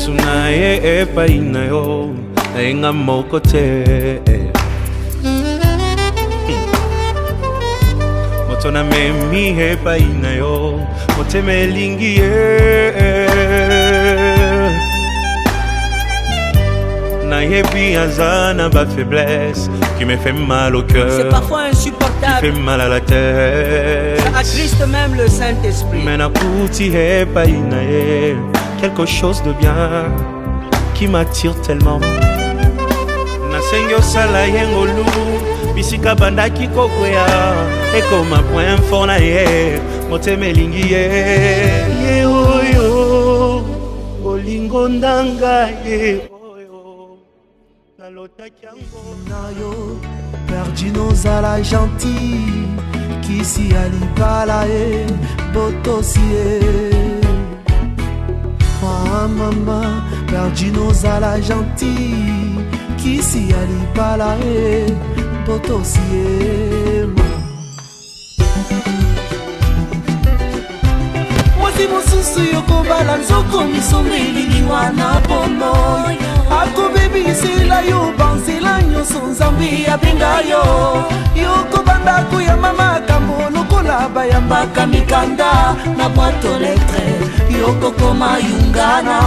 Sunaye epa inayo Nainga mokote Motona memi epa inayo Mote melingie Nayebi azana ba faiblesse Qui me fait mal au cœur. C'est parfois insupportable. Qui fait mal à la tête. Ça attriste même le Saint-Esprit. Mais nakuti he pa inaye quelque chose de bien qui m'attire tellement. Nasengo sala yengolu bisika bandaki kokwea eko ma point fort na ye moteme lingi ye oyo olingo ndanga ye oyo nalota kyango nayo perdu nos ala gentil qui si alibala e botosie. Ah maman, perdu nos ala gentil qui si alibala e botosie. Mwasi mosusu yokobala nzoko misomeli wana bono akobebisela yo banzela nyonso nzambe abenga yo yokobanda koyamba makambo lokola bayambaka mikanda na boîte lettre yokokoma yungana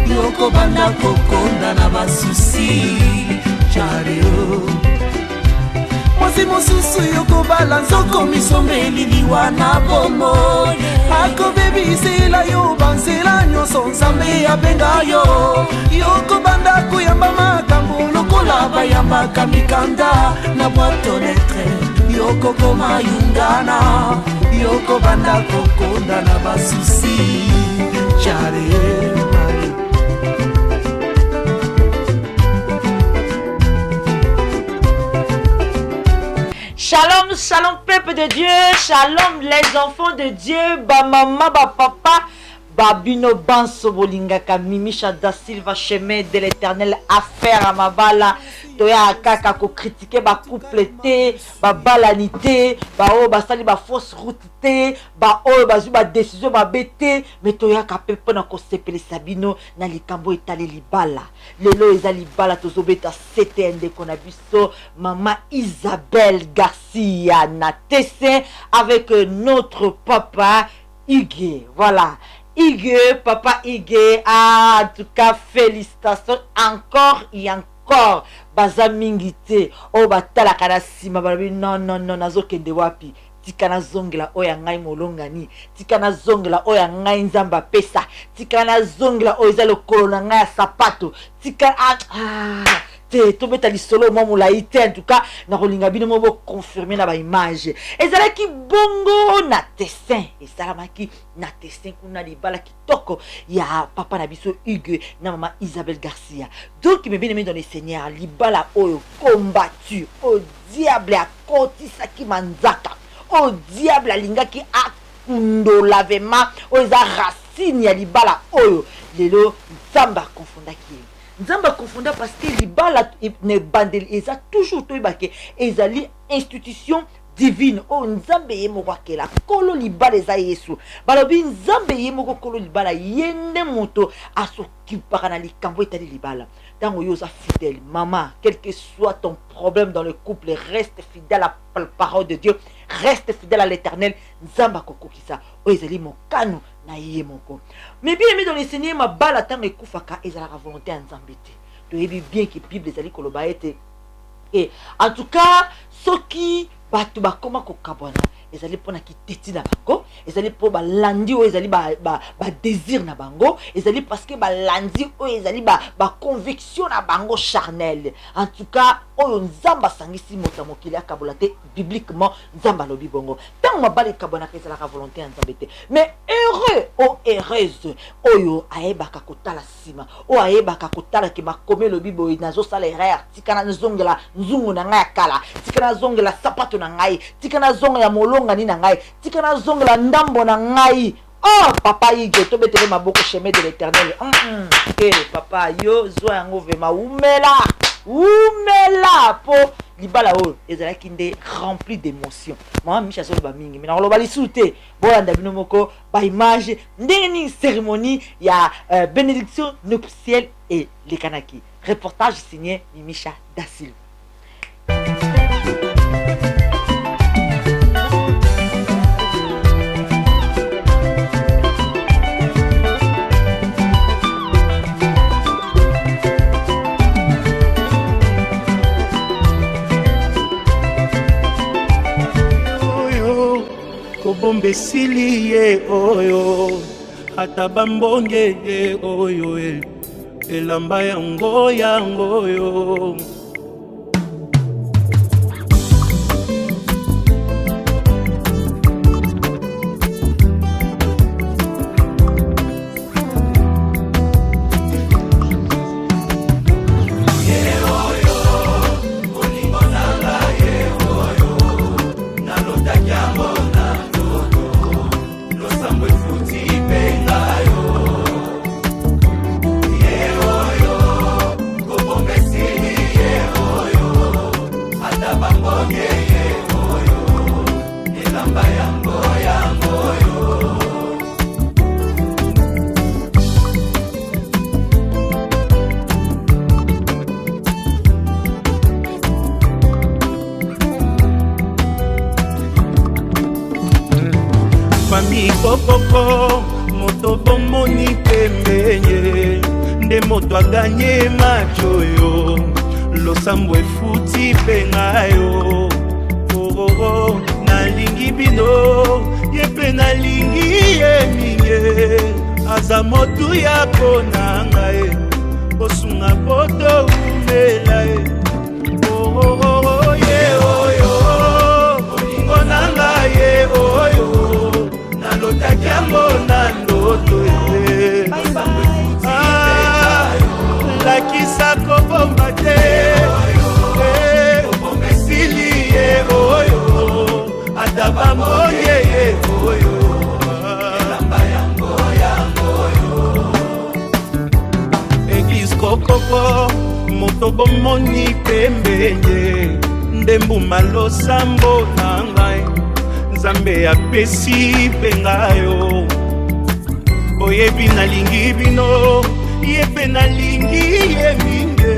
yokobanda kokonda na basusi jareo. Mwasi mosusu yokobala nzoko misomeli liwana bomo akobebisela yo banzela nyonso nzambe abenga yo yokobanda koyamba makambo lokola bayambaka mikanda na boîte lettre yokokoma yungana yokobanda kokonda na basusi jare. Shalom, shalom peuple de Dieu, shalom les enfants de Dieu, ba maman, ba papa, babino banso bolingaka mimisha da silva chemin de l'éternel affaire à ma bala, toya kaka ko critiquer ba couple te, ba balanité, ba o ba sali ba fausse route te, ba o ba zu ba décision ba bete, mais toya ka pepe na ko sepele sabino na likambo etali libala. Lelo ezali libala tozobeta CTND qu'on a biso maman Isabelle Garcia na TC avec notre papa Hugues. Voilà. Hugues, papa Hugues, en tout cas félicitations encore et encore. Baza mingite, oh batala kana sima balabi non nazo kende wapi. Tikana zongela oya ngai molongani, tikana zongela oya ngai nzamba pesa, tikana zongela oya za lokolo na ngai sapato, tikana te to beta lisolo mo mulai te en tout cas na kolinga bino mo bo confirmer na ba image ezalaki bongo na tessin esalamaki na tessin kuna libala kitoko ya papa na biso Hugues na maman Isabelle Garcia. Donc me bien aimé dans le Seigneur libala oyo combattu au diable a kotisaki manzaka au diable alingaki akundo lavement oza racine ya libala oyo lelo nzamba confondaki nzamba confondant parce que libala ne bandel eza toujours toyebake ezali institution divine o nzambe ye moko akela kolo libala eza yesu balobi nzambe ye moko kolo libala yende moto asokipaka na likambo etali libala ntango yo oza fidèle maman quel que soit ton problème dans le couple reste fidèle à la parole de Dieu reste fidèle à l'éternel nzamba kokokisa o ezali mokano na ye moko. Mais bien aimé dans le Seigneur ma bala tango ekufaka ezalaka volonté ya nzambe te toyebi bien que Bible ezali koloba ete et en tout cas soki bato bakoma kokabwana ezali pona kiteti na bango ezali po balandi o ezali ba désir na bango ezali parce que balandi o ezali ba conviction na bango charnel. En tout cas oyo nzamba sangisi mota mokili akabola te bibliquement nzamba lobi bongo tant mabali kabona ka ezala ka volonté ya nzambe te. Mais heureux o heureuse oyo ayebaka kotala sima o ayebaka kotala ke makome lobi boy nazo sala erreur tikana nzongela nzungu na ngai kala tikana zongela sapato na ngai tikana zongela molonga ni na ngai tikana zongela ndambo na ngai. Oh papa Hugues to betele maboko chemin de l'éternel. Eh papa yo zo yango vema umela umela po libala oyo ezalaki nde rempli d'émotion. Mama Mimisha solo ba mingi mina oloba lisute bolanda bino moko ba image ndenge ni cérémonie ya bénédiction nuptiale et les kanaki. Reportage signé Mimisha da Silva. Bombe sili ye oyo ata bambonge ye oyo elamba yango yo Koko moto bomoni pembenye nde moto aganye macho yo losambo efuti pengayo nalingi bino yepe nalingi ye minge aza motu ya ponanga osunga poto umela ye oyo olingo nanga ye oyo Takiambo na ndoto lakisa kobomba te sili ye oyo ata bamonye ye oyo elamba yango Eglise kokoko moto bomoni pembenye ndembuma losambo na ngai Nzambe apesi pengayo oyebi nalingi bino yepe nalingi ye minge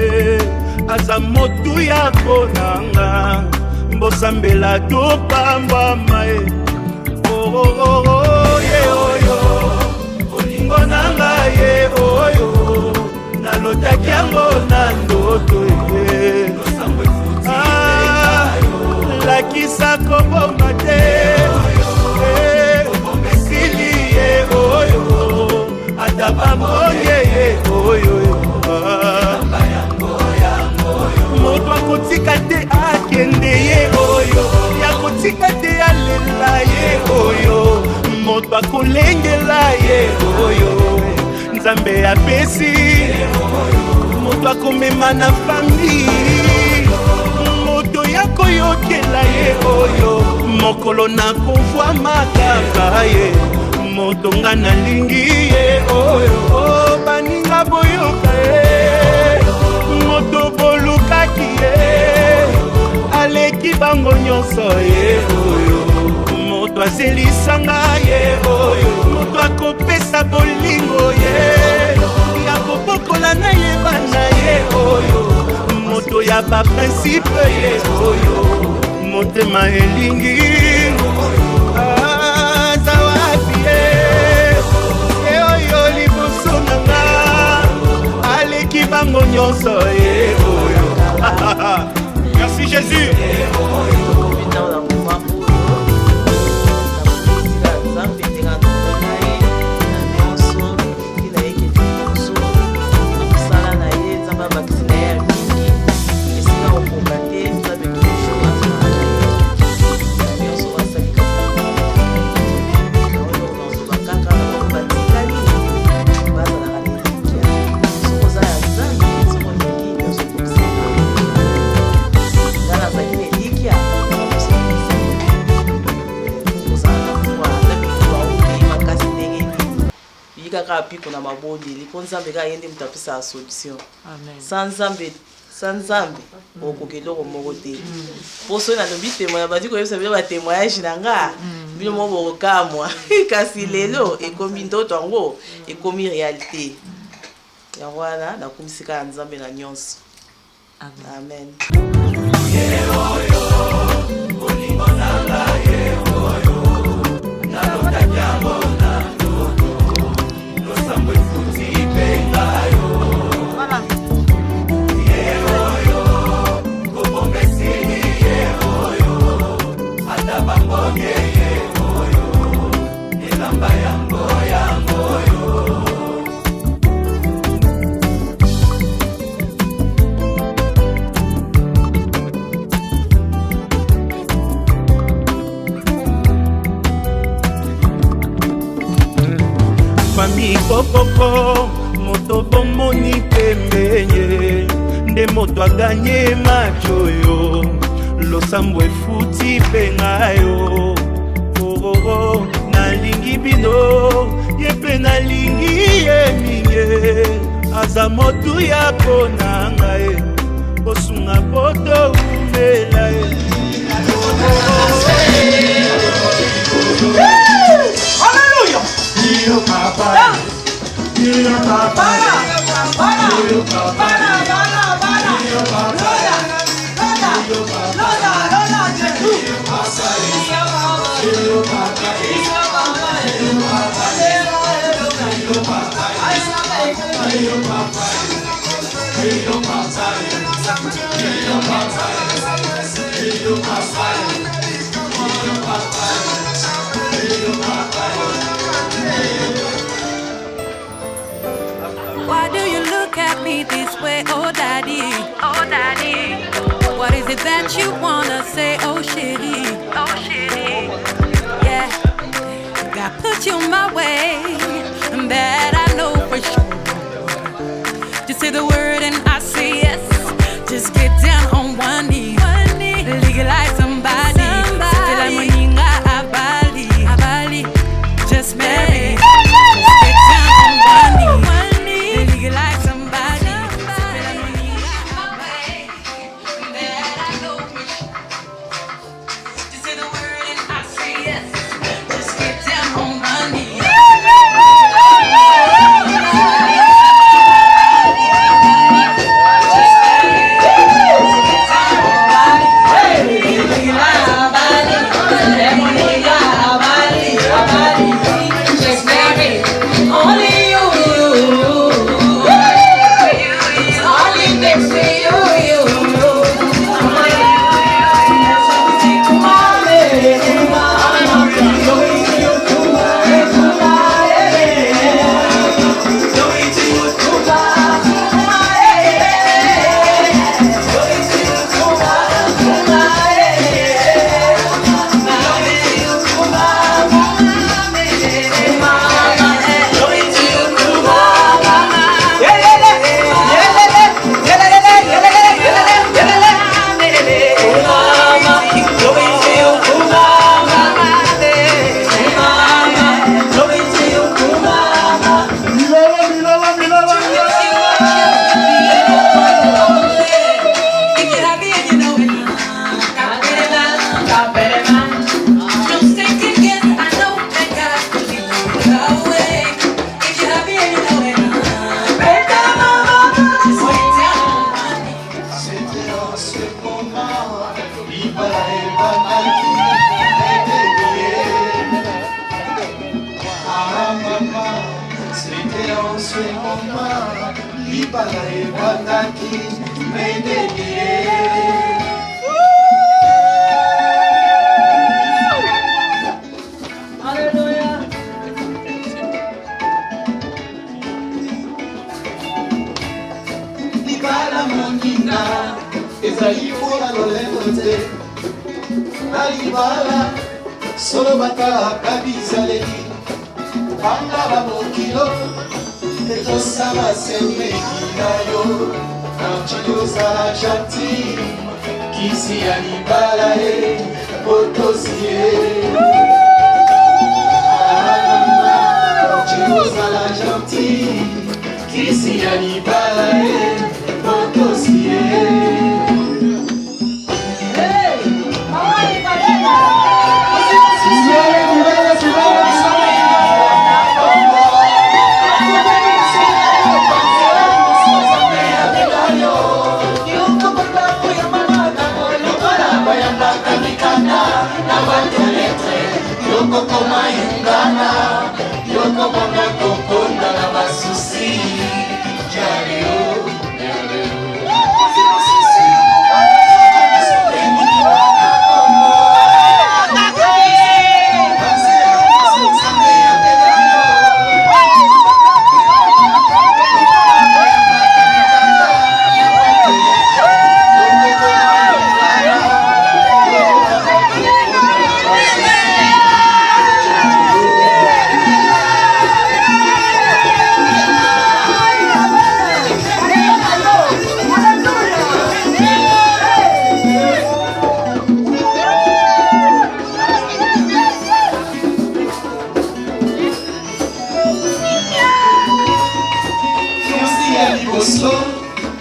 aza motu ya konanga mbosambela topambama ye ye oyo olingo nanga ye oyo nalotaki yango na ndoto lakisa kobomba te sili ye oyo ata bamonye ye oyo moto akotika te akende ye oyo yakotika te alela ye oyo moto akolengela ye oyo Nzambe apesi moto akomema na famille yako yokela ye oyo mokolo na kovwa makaka ye moto nga nalingi ye oyo baninga boyoka ye moto bolukaki ye aleki bango nyonso ye oyo moto azelisanga ye oyo moto akopesa bolingo ye yakobokola na ye bana ye oyo moto ya ba principe ye oyo motema elingi azawapi ye oyo liboso nanga aleki bango nyonso ye oyo merci Jésus Piko na mabodi li Nzambe ka yende mutapisa solution. Amen. Sans sanzambe okokelo moko te poso na lobi témoin ba diko yebisa ba témoignage nanga bino mo bokamwa kasi lelo ekomi ndoto yango ekomi réalité yango wana nakumisika nzambe na nyonso amen Famille Popopo, moto bomoni pembenye, nde moto aganye macho yo, losambo efuti penga yo, oh, nalingi bino, yepe nalingi ye minye, aza motu ya konanga ye, bosunga poto umela ye. Hallelujah! Dio papa, Dio papa, Dio papa, Why do you look at me this way, oh daddy? Oh daddy. What is it that you wanna say, oh shitty? Oh shitty. Yeah, God put you my way, and that I know for sure. Just say the word and I say yes. Just get down on one knee. Legalize somebody. Just marry. Just get down on one knee. Legalize somebody. That I know for sure. Just say the word and I say yes. Just get down on one knee. Solo bata kabisa leli Banga babokilo Eto sama seme kinayo Namchido sa chati Kisi anibala e Potosie Namchido sa chati Kisi anibala e Potosie Kaka mikanda na bato letre Yoko koma yungana Yoko bonga kokonda na basusi Jaleo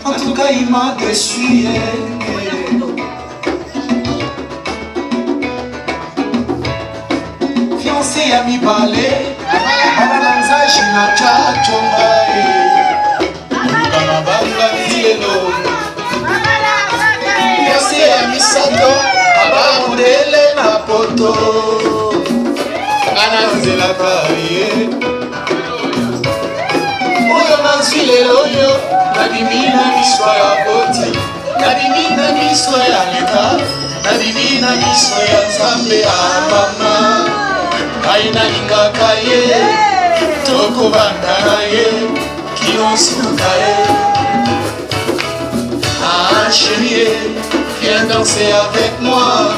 En tout cas, il m'a déçu. Fiancé à mi balai, Abalanza China Chachomba. Kamabanga Tielo. Fiancé à mi Sato, Abamudele Napoto. Anazela Kaye. Oyo Nadimina miswa ya boti Nadimina miswa ya leta Nadimina miswa ya zambe abama Aina ingaka ye Toko bandana ye Kionsuka ye Ah chérie, viens danser avec moi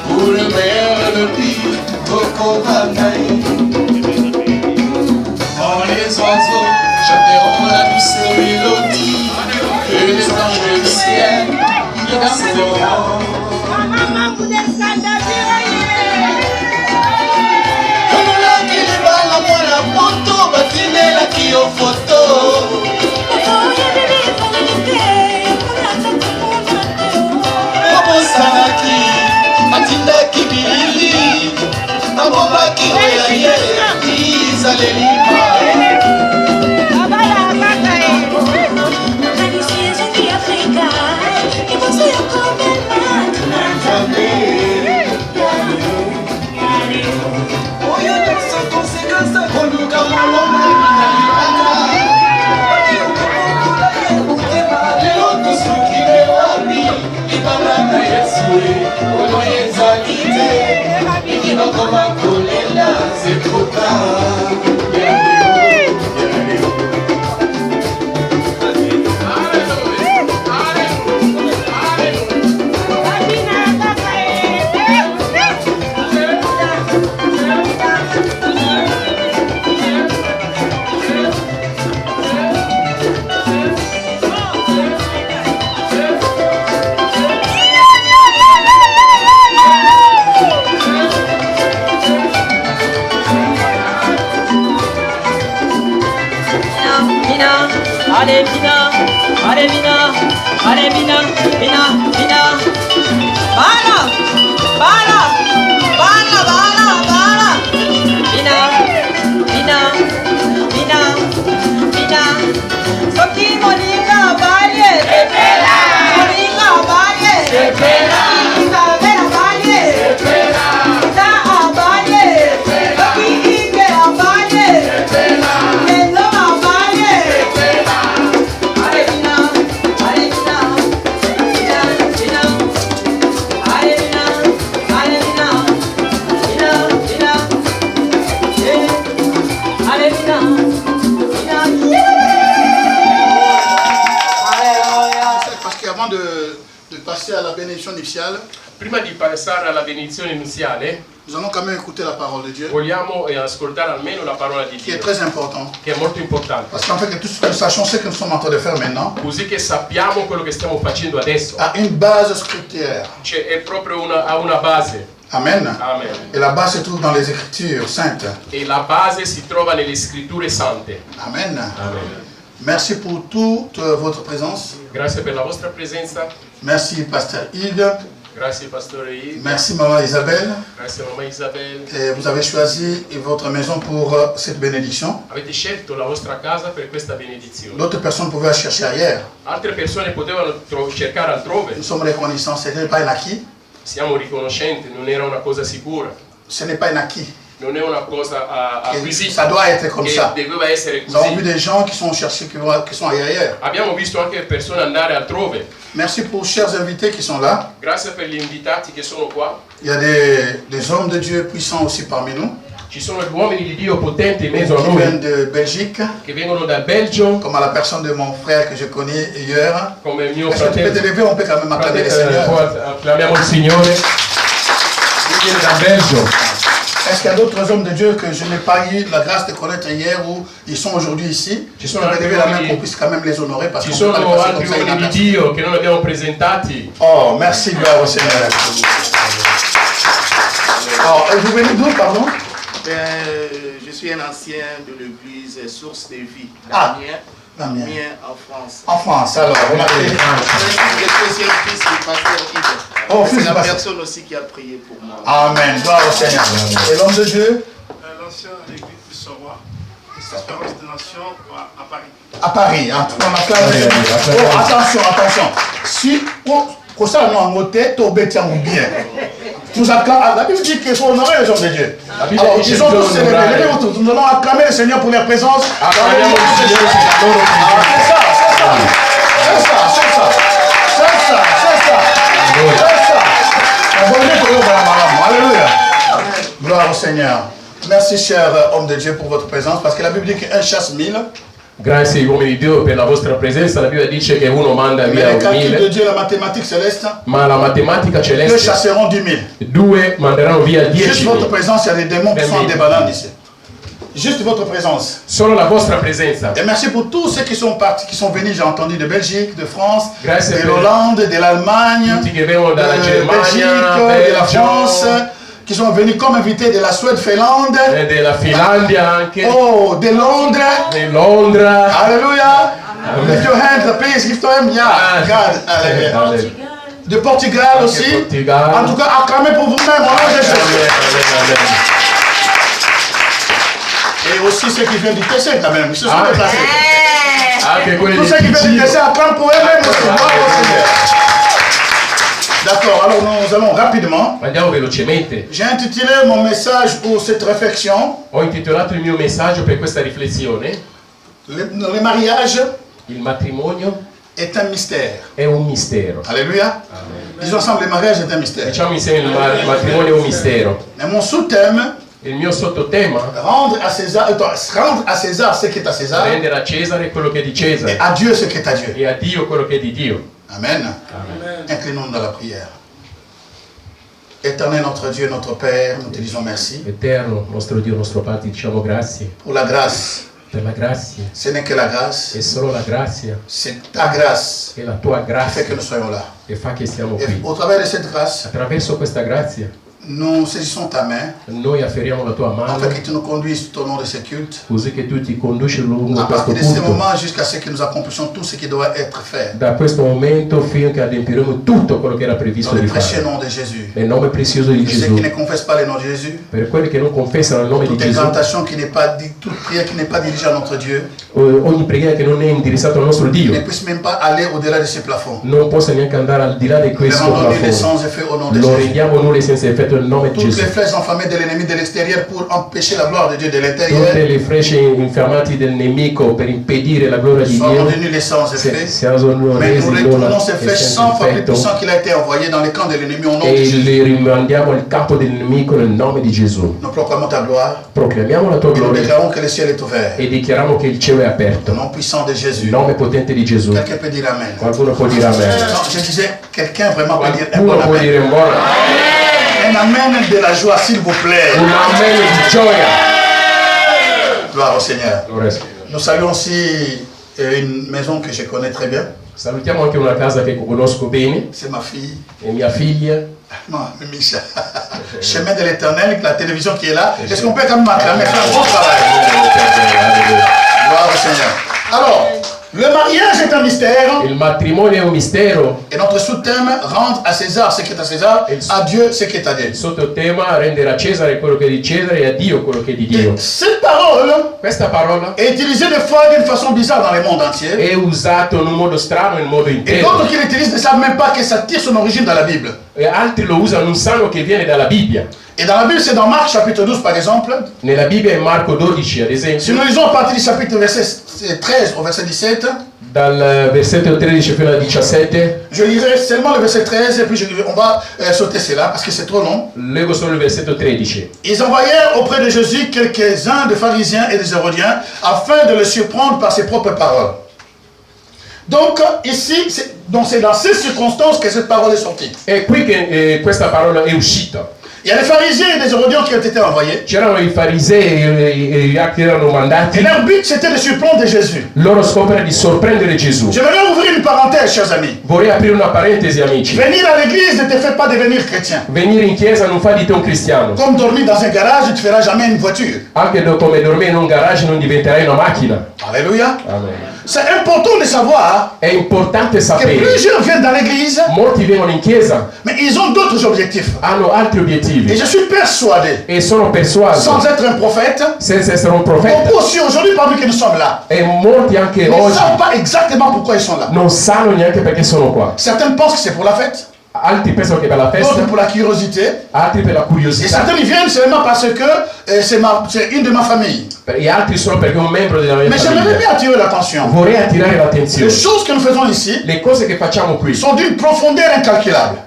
Pour le meilleur et le pire Toko bandana ye Dans les oiseaux chanteront la douce mélodie que les anges du ciel danseront. Comme la qui les balles à moi la moto, batine la qui au photo. Como Sanaki, Matinda qui bilili, Naboba qui oyaye, Isalelima. C'est trop tard. Allez Mina, allez Mina, allez Mina, Mina, Mina. Bala, bala, bala, bala, bala. Mina, Mina, Mina, Mina. Soki molinga balie, sepela. Molinga balie, sepela. Isabela balie, sepela. Ita abalie, sepela. Soki ike abalie, sepela. De passer à la bénédiction nuptiale, prima di passare alla benedizione nuziale, nous allons quand même écouter la parole de Dieu, vogliamo ascoltare almeno la parola di qui Dio, est très important. che è molto importante. Parce qu'en fait, que tout ce que nous sachons, ce que nous sommes en train de faire maintenant, Così che sappiamo quello che stiamo facendo adesso. a une base scripturaire. Cioè, è proprio ha una base. Amen. Amen. Et la base se trouve dans les Écritures saintes. E la base si trova nelle scritture sante. Amen. Amen. Merci pour toute votre présence. Grazie per la vostra presenza. Merci, Pasteur Hilde. Grazie, Pastore Yves. Merci, Maman Isabelle. Grazie, Mamma Isabelle. Et vous avez choisi votre maison pour cette bénédiction. Avete scelto la vostra casa per questa benedizione. D'autres personnes pouvaient chercher ailleurs. Altre persone potevano cercare altrove. Nous sommes reconnaissants, c'était pas un acquis. siamo riconoscenti, non era una cosa sicura, Ce n'est pas un acquis. non è una cosa Et acquisita, ça doit être comme che ça. doveva essere Nous avons vu così. des gens qui sont cherchés, qui sont ailleurs. Abbiamo visto anche persone andare altrove. Merci pour chers invités qui sont là. Grazie per gli invitati che sono qua. Il y a des hommes de Dieu puissants aussi parmi nous, Ci sono gli uomini di Dio potenti in qui mezzo a viennent noi, de Belgique, che vengono dal Belgio, comme à la personne de mon frère que je connais hier. come il mio Est-ce que tu peux te fratello. lever? On peut quand même acclamer le Seigneur. Poi acclamiamo il Signore. Lui viene dal Belgio. Est-ce qu'il y a d'autres hommes de Dieu que je n'ai pas eu la grâce de connaître hier ou ils sont aujourd'hui ici? Ci Je sono peux altri lever la main uomini- qu'on puisse quand même les honorer parce Ci qu'on peut pas les sono passer altri comme ça uomini di inaperçus. Dio che non abbiamo presentati. Oh, merci, gloire au Seigneur. Oh, et vous venez d'où, pardon? Je suis un ancien de l'église Source de Vie, Ah, Damien, Damien. en France. En France, alors, on a fait. Je suis un fils du pasteur Yves. Oh, C'est fils la du pasteur. personne aussi qui a prié pour moi. Amen, gloire au Seigneur. Et l'homme de Dieu? L'ancien de l'église du Sorois, Espérance des Nations à Paris. À Paris, hein, on acclame. Oh, attention, attention. Si, pour ça, nous en côté, tout bien. Nous acclamons. La Bible dit qu'il faut honorer les hommes de Dieu. Alors, ils ont tous célébré. Levez-vous tous. Nous allons acclamer le Seigneur pour leur présence. Acclamiamo il Signore per la loro Ah, presenza. c'est ça, c'est ça. C'est ça, c'est ça. C'est ça, c'est ça. C'est ça. On va dire que nous allons voir. Alléluia. Gloire au Seigneur. Merci, cher homme de Dieu, pour votre présence, parce que la Bible dit qu'un chasse 1000, Grazie uomini di Dio per la vostra presenza. La Bibbia dice che uno manda mais via le calcul de 1000, Dieu, la mathématique céleste, ma la matematica deux celeste chasseront 10 000. 2 manderanno via Juste votre 10.000. présence, il y a des démons qui sont en débandade ici. Juste votre présence. Solo la vostra presenza. Et merci pour tous ceux qui sont partis, qui sont venus, j'ai entendu, de Belgique, de France, Grazie de per l'Hollande, de l'Allemagne, tutti che vengono de dalla Belgique, Germania, de la France, Belgio, qui sont venus comme invités de la Suède, Finlande, e della Finlandia anche, oh, de Londres. di Londra. Alléluia. Lift your hands, please, give to him. Yeah, God. Alléluia. Amen. De Portugal Anche aussi. Portugal. En tout cas, acclamez pour vous-même, au nom de Jésus. Amen. Et aussi ceux qui viennent du TC quand même. Ils se sont déplacés. Anche quelli Tous di ceux qui viennent du Ticino. TC acclament pour eux-mêmes aussi. Gloire au Seigneur. D'accord, alors nous allons rapidement. Andiamo velocemente. J'ai intitulé mon message pour cette réflexion, Ho intitolato il mio messaggio per questa riflessione: le mariage il matrimonio est un mystère. è un mistero. Alléluia. Disons ensemble, le mariage est un mystère. Diciamo insieme il matrimonio è un mistero. Mais mon sous-thème, Il mio sottotema: rendre à César ce qui est à César, rendere a Cesare quello che è di et Cesare à Dieu ce qui est à Dieu. e a Dio quello che è di Dio. Amen. Inclinons-nous dans la prière. Éternel notre Dieu, notre Père, nous te disons merci Eterno, nostro Dio, nostro Padre, ti diciamo grazie pour la grâce. per la grazia. Ce n'est que la grâce, È solo la grazia, c'est ta grâce è la tua qui fait grazia que nous soyons là. che fa che siamo Et qui. au travers de cette grâce, Attraverso questa grazia nous saisissons ta main, noi afferriamo la tua mano, afin que tu nous conduises tout au long de ce culte, così che tu ti conduci lungo à questo partir de ce culto. moment jusqu'à ce que nous accomplissions tout ce qui doit être fait. Da questo momento fino che adempiremo tutto quello che era previsto Dans le di précieux fare. nom de Jésus. Nel nome prezioso di Et ceux Gesù. qui ne confessent pas le nom de Jésus, Per quelli che non confessano il nome di toute Gesù, exaltation qui n'est pas, toute prière qui n'est pas dirigée à notre Dieu, ogni preghiera che non è indirizzata al nostro ne Dio, puisse même pas aller au-delà de ce plafond. non possa neanche andare al di là di Le questo rendons nul et plafond. sans effet au nom de Lo Jésus. rendiamo nulla e senza effetto nel nome di Toutes Gesù. les flèches enflammées de l'ennemi de l'extérieur pour empêcher la gloire de Dieu de Tutte l'intérieur le frecce infiammate del nemico per impedire la gloria di soient Dio rendues nulles et sans effet. siano Mais nous resi retournons nulla ces e flèches senza 100 fois plus effetto puissants qu'il a été envoyé dans les camps de l'ennemi au nom de e Jésus. li rimandiamo al capo del nemico nel nome di Gesù. Nous proclamons ta gloire Proclamiamo la tua et nous gloria déclarons que le ciel est ouvert. e dichiariamo che il cielo è Au aperto. nom puissant de Jésus. Il nome potente di Gesù. Quelqu'un peut dire Amen. Qualcuno può dire amen. Non, je disais, quelqu'un vraiment peut dire un bon Qualcuno può Amen. dire un buon Un Amen de la joie, s'il vous plaît. un amen di gioia. Gloire au Seigneur. Allora, Nous saluons aussi une maison que je connais très bien. salutiamo anche una casa che conosco bene, C'est ma fille. è mia figlia. Non, Micha. Chemin de l'Éternel, la télévision qui est là. Est-ce qu'on peut quand même acclamer? C'est un bon travail. Gloire au Seigneur. Alors, Le mariage est un mystère. Il matrimonio è un mistero. Et notre sous-thème, rendre à César ce qui est à César, à Dieu ce qui est à Dieu. Il sottotema rendere a Cesare quello che è di Cesare e a Dio quello che è di Dio. Cette parole Questa parola est utilisée des fois d'une façon bizarre dans le monde entier. è usata in un modo strano, in modo Et intero. d'autres qui l'utilisent ne savent même pas que ça tire son origine dans la Bible. E altri lo usano, non sanno che viene dalla Bibbia. Et dans la Bible, c'est dans Marc chapitre 12 par exemple. Nella Bibbia in Marco 12, ad Si esempio, nous lisons à partir du chapitre verset 13 au verset 17, dal versetto 13 fino al 17, je lirai seulement le verset 13 et puis on va sauter cela parce que c'est trop long. leggo solo il versetto 13. Ils envoyèrent auprès de Jésus quelques-uns des pharisiens et des hérodiens afin de le surprendre par ses propres paroles. Donc ici, c'est dans ces circonstances que cette parole est sortie. È qui che questa parola è uscita. Il y a des pharisiens et des hérodiens qui ont été envoyés. C'erano i farisei e gli altri erano mandati. Et leur but c'était de surprendre Jésus. Il loro scopo era di sorprendere Gesù. J'aimerais ouvrir une parenthèse, chers amis. Vorrei aprire una parentesi, amici. Venir à l'église ne te fait pas devenir chrétien. Venire in chiesa non fa di te un cristiano. Comme dormir dans un garage, tu ne feras jamais une voiture. Anche come dormire in un garage non diventerai una macchina. Alléluia. Amen. C'est important de savoir È importante que sapere. plusieurs viennent dans l'église, Molti vengono in chiesa, mais ils ont d'autres objectifs. hanno altri Et obiettivi je suis persuadé, e sono persuaso, sans être un prophète, senza essere un profeta, beaucoup aussi aujourd'hui parmi que nous sommes là, e molti anche ils ne oggi savent pas exactement pourquoi ils sont là. non sanno neanche perché sono qua. Certains pensent que c'est pour la fête, Altri pensano che per la festa, d'autres pour la curiosité, altri per la et curiosità, certains ils viennent seulement parce que c'est une de ma famille. e altri solo perché è un membro della mia Mais j'aimerais famiglia. bien attirer l'attention. Vorrei attirare Les l'attenzione. choses que nous faisons ici Le cose che facciamo qui sont d'une profondeur incalculable.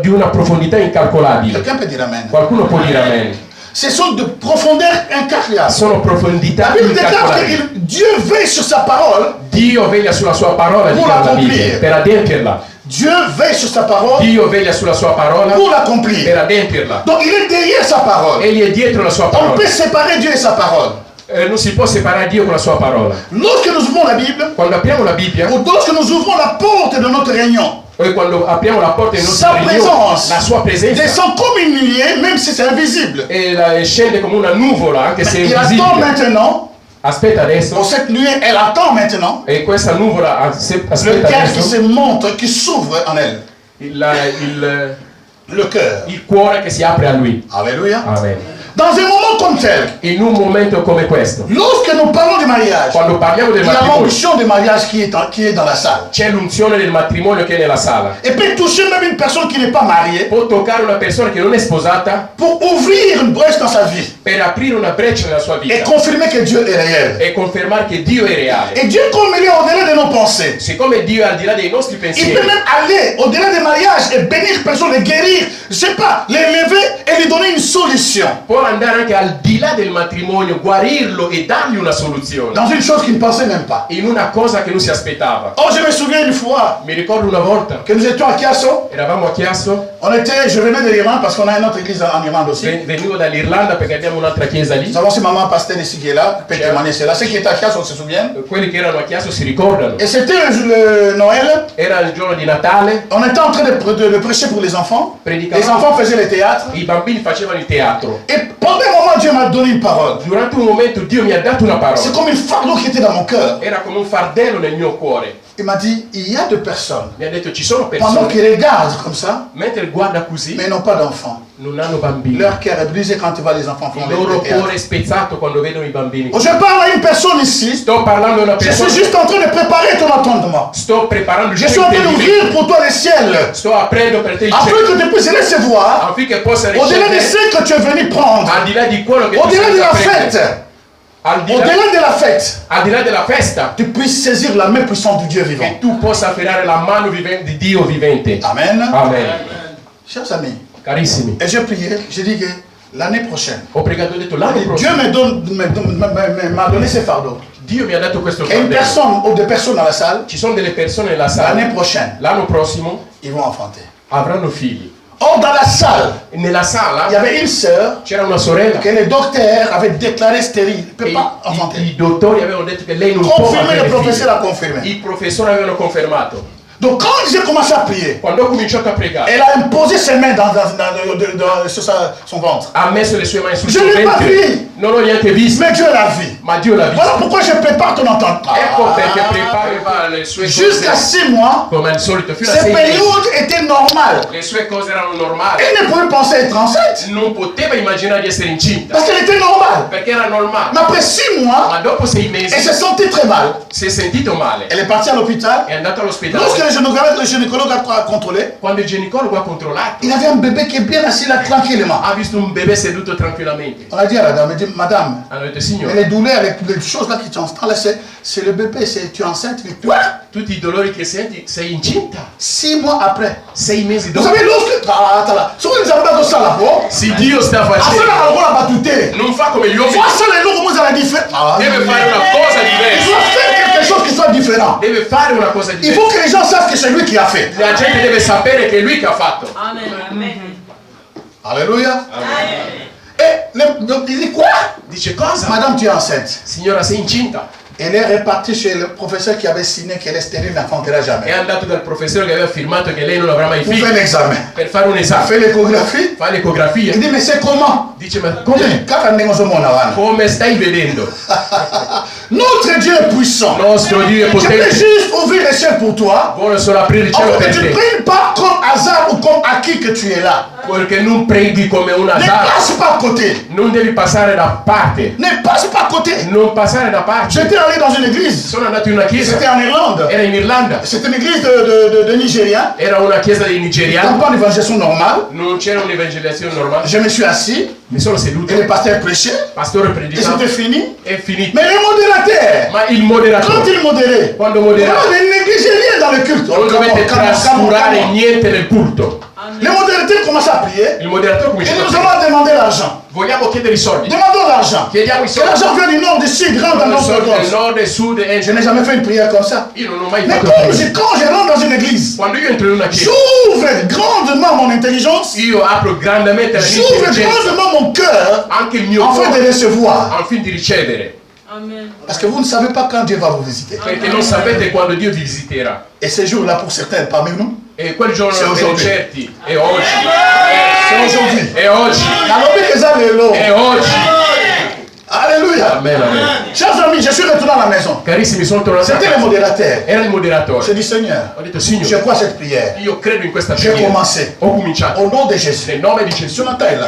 di una profondità incalcolabile. Quelqu'un peut dire amen. Qualcuno può dire amen. Ce sont de profondeur incalculable. Sono La profondità Bible déclare incalcolabili. que Dieu veille sur sa parole. Dio veglia sulla sua parola, dice la Bibbia, per adempierla. Dieu veille sur sa parole Dio veglia sulla sua parola pour per l'accomplir. adempierla. Donc il est derrière sa parole. Egli è dietro la sua On parola. peut séparer Dieu et sa parole. Non si può separare Dio con la sua parola. Lorsque nous ouvrons la Bible, Quando apriamo la Bibbia, ou lorsque nous ouvrons la porte de notre réunion, e quando apriamo la porta dei nostri sa riunioni, présence la sua presenza descend comme une nuée, même si c'est invisible. e scende come una nuvola, anche se è Il attend invisibile. maintenant, Aspetta adesso, pour cette nuée, elle attend maintenant e questa nuvola aspetta le cœur qui adesso, se montre, qui s'ouvre en elle. Le cœur. il cuore che si apre a lui. Alléluia. Amen. Dans un moment comme tel, In un momento come questo, lorsque nous parlons du mariage, quando parliamo del il y a matrimonio, l'onction du mariage qui est dans la salle. c'è l'unzione del matrimonio che è nella sala. Et peut toucher même une personne qui n'est pas mariée Può toccare una persona che non è sposata pour ouvrir une brèche dans sa vie per aprire una breccia nella sua et vita confirmer que Dieu est réel. e confermare che Dio è reale. Et Dieu, comme il est au-delà de nos pensées, Siccome Dio è al di là dei nostri il peut pensieri, même aller au-delà des mariages et bénir personne, les guérir, je sais pas, les lever et lui donner une solution. può andare anche al di là del matrimonio, guarirlo e dargli una soluzione Dans une chose qu'il ne pensait même pas. in una cosa che non si aspettava. Oh, je me souviens une fois Mi ricordo una volta, que nous étions à Chiasso. eravamo a Chiasso, Je venais de l'Iran parce qu'on a une autre église en Irlande aussi. venivo dall'Irlanda perché abbiamo un'altra chiesa lì. Nous avons aussi maman pasteur ici qui est là, peut témoigner cela. Ceux qui étaient à Chiasso, on se souvient. Quelli che erano a Chiasso si ricordano. Et c'était le Noël. Era il giorno di Natale, On était en train de prêcher pour les enfants. predicavamo, Les enfants faisaient le théâtre. i bambini facevano il teatro. Et pendant un moment, Dieu m'a donné une parole. Durante un momento Dio mi ha dato una parola. C'est comme une fardeau qui était dans mon cœur. Era come un fardello nel mio cuore. Il m'a dit, il y a des personnes, Mi ha detto ci sono pendant persone, qu'ils regardent comme ça, mentre guarda così, mais ils n'ont pas d'enfants. non hanno bambini. Leur cœur est brisé quand ils voient les enfants faire Il loro le théâtre. cuore è spezzato quando vedono i bambini. Oh, je parle à une personne ici. Sto parlando a una Je persona. suis juste en train de préparer ton entendement. Sto preparando il Je suis tuo en train intendimento. d'ouvrir pour toi les ciels. Sto aprendo per te il Afin cielo que tu puisses recevoir, affinché possa au-delà de ricevere, ce que tu es venu prendre, al di là di quello che tu au-delà sei de la prendere, fête, al di là, au-delà de la fête, al di là della festa, tu puisses saisir la main puissante du Dieu vivant. che tu possa afferrare la mano di Dio vivente. Amen. Amen. Chers amis, Carissimi, et j'ai prié, j'ai dit que l'année prochaine, ho pregato e ho detto l'anno Dieu prossimo m'a donné ce fardeau. Dio mi ha dato questo Qu'il y a une fardello. personne ou des personnes dans la salle, Ci sono delle persone nella l'année sala, prochaine, l'anno prossimo ils vont enfanter. avranno figli. Or, dans la salle, E nella il y sala avait une sœur c'era una sorella que les docteurs avaient déclaré stérile. Il ne peut e pas enfanter. i dottori avevano detto che lei non può Confirmé, le avere professeur figli. a confirmé. I professori avevano confermato. Donc quand j'ai commencé à prier, Quando ho cominciato a pregare, elle a imposé ses mains sur son ventre. ha messo le sue mani sul Je suo n'ai pas ventre. vu. Non ho niente visto, Mais Dieu l'a vu. ma Dio l'ha visto. Voilà pourquoi je prépare ton entendement. Ecco perché preparava le sue Jusqu'à cose 6 mois, come al solito fino a ces 6 mesi. périodes étaient normales. Le sue cose erano normali. Elle ne pouvait penser être enceinte Non poteva immaginare di essere incinta parce qu'elle était normale. perché era normale. Mais après 6 mois, Ma dopo 6 mesi elle s'est sentie très mal. si è sentito male. Elle est partie à l'hôpital. È andato all'ospedale. Lorsque le gynécologue a contrôlé, Quando il ginecologo ha controllato, il avait un bébé qui est bien assis là tranquillement. ha visto un bebè seduto tranquillamente. On a dit à la dame, elle dit, madame, Hanno detto, mais signore, les douleurs avec les choses là qui t'entendent là, c'est le bébé, tu es enceinte. Mais quoi? tutti i dolori che senti, sei incinta. 6 mois après. 6 mesi Vous dopo. savez, lorsque. Ah, attends là. Si vous ne avez pas ça là, bon. Se Dio sta Ah, ça facendo, là, on va battuter. non fa come gli uomini, Vois ça les lots, comment ça va différent. deve fare una cosa Il diversa. doit faire quelque chose qui soit différent. Deve fare una cosa Il diversa. faut que les gens sachent que c'est lui qui a fait. La gente deve sapere che è lui che ha fatto. Alléluia. Et donc il dit quoi? Dice cosa? Madame, tu es enceinte. Signora, sei incinta. Elle est repartie chez le professeur qui avait signé qu'elle est stérile, n'enfantera È jamais. andato dal professore che aveva firmato che lei non avrà mai Pour figli faire l'examen. per fare un Elle esame. fait l'échographie. Fa l'ecografia. Il dit, mais c'est comment? Dice, ma come? Come stai vedendo? Notre Dieu est puissant. Nostro Dio è Je peux potente. juste ouvrir les cieux pour toi. Vuole solo aprire il En cielo fait, per tu ne te. pries pas comme hasard ou comme acquis que tu es là. Perché non preghi come un Ne hasard. passe pas à côté. Non devi passare da parte. Ne passe pas à côté. Non passare da parte. J'étais allé dans une église. Sono andato in una chiesa. C'était en Irlande. Era in Irlanda. C'était une église de Nigériens. Era una chiesa dei Il n'y a nigeriani. pas d'évangélisation normale. Non c'era un'evangelizzazione normale. Je me suis assis. Mi sono seduto. Et le pasteur prêchait. Il pastore Et predicava. c'était fini. È finito. Mais le modérateur, Ma il quand moderatore, il modérait, quando vous moderava, ne négligez rien dans le culte. non dovete trascurare niente nel culto. Le modérateur commence à prier. Il moderatore Et comincia a nous dire, allons demander l'argent. vogliamo chiedere i soldi. Demandons l'argent. Chiediamo i Que soldi. l'argent vienne du nord, du sud, rentre dans Quando notre sono del cause. nord e sud e Je n'ai jamais fait une prière comme ça. io non ho mai Mais fatto quand je rentre dans une église, Quando io entro in una chiesa, j'ouvre grandement mon intelligence, io apro grandemente la mia j'ouvre intelligenza, grandement mon cœur, anche il mio afin de cuore, recevoir. al fin di ricevere. Parce que vous ne savez pas quand Dieu va vous visiter. Perché non sapete quando Dio vi visiterà. Et ces jours-là, pour certains parmi nous, E quel giorno C'est per aujourd'hui. certi, è oggi. c'est aujourd'hui. È oggi. È oggi. Alléluia. Amen, amen. Chers amis, je suis retourné à la maison. Carissimi, sono tornato a C'était le casa. modérateur. Era il moderatore. J'ai dit, Seigneur, Ho detto, je Signore, crois cette prière. io credo in questa J'ai preghiera. commencé. Ho cominciato. Au nom de Jésus. Nel nome di Gesù. Jonathan est là.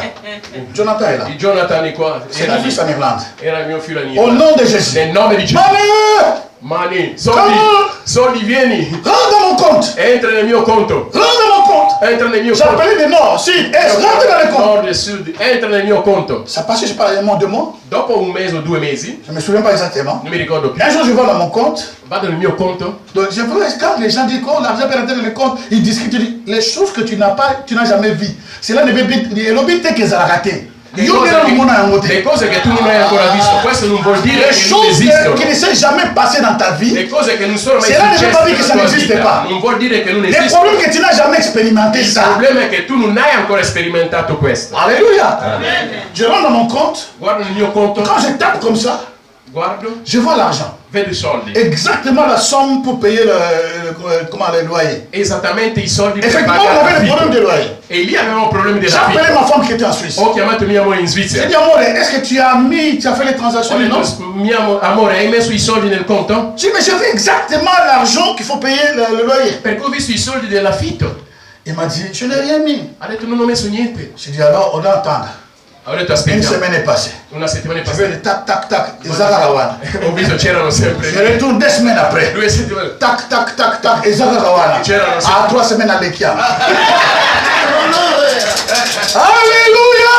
Jonathan est là. Di Jonathan qua. C'est mon fils en Irlande. Era il mio figlio Au Anita. nom de Jésus. Nel nome di Gesù. Maman, Mani, soldi, Come? soldi, vieni. rentre dans mon compte. Entra nel mio conto. Rentre dans mon compte. Entra nel mio J'ai conto. appelé de nord, sud, est, rentre dans le compte. Nord e sud. Entra nel mio conto. Ça passait, je sais pas, vraiment 2 mois. Dopo un mese o 2 mesi, Je ne me souviens pas exactement. non mi ricordo più, Un jour, je vais dans mon compte. vado nel mio conto. Donc, je vois, quand les gens disent que l'argent peut rentrer dans le compte, ils discutent, ils disent, les choses que tu n'as pas, tu n'as jamais vues. Cela ne veut pas dire, l'obité que ça a raté. Le cose che tu non hai ancora visto, questo non vuol dire Les che non choses esistono. qui ne sont jamais passées dans ta vie, Le cose che non sono mai Cela ne veut pas dire que successe ça nella tua n'existe vita, pas. non vuol dire che non les esistono. problèmes que tu n'as jamais expérimenté, Il ça. problema è che tu non hai ancora sperimentato questo. Alléluia. Je rentre dans mon compte. Guardo nel mio conto, Quand je tape comme ça, guardo, je vois l'argent. vedo i soldi. Exactement la somme pour payer le loyer. Esattamente i soldi per Effectivement, on pagare avait le problème l'affitto. de loyer. E lì avevamo problemi J'ai appelé dell'affitto. ma femme qui était en Suisse. Ho chiamato mia moglie in J'ai Svizzera. dit, amore, est-ce que tu as fait les transactions? Ho Non. detto, amore, hai messo i soldi nel conto? J'ai dit, mais j'ai vu exactement l'argent qu'il faut payer le loyer. Perché ho visto i soldi dell'affitto. Il m'a dit, je n'ai rien mis. Ha detto, non ho messo niente. J'ai dit, alors, on doit attendre. Ho detto, Une aspettiamo. semaine est passée. Una settimana è Je passata. vais tac, tac, tac. Ezagarawana. Ho visto c'erano sempre Je retourne 2 semaines après. 2 settimane. Tac, tac, tac, tac. Ezagarawana. C'erano À 3 semaines à l'Ekia. Alléluia!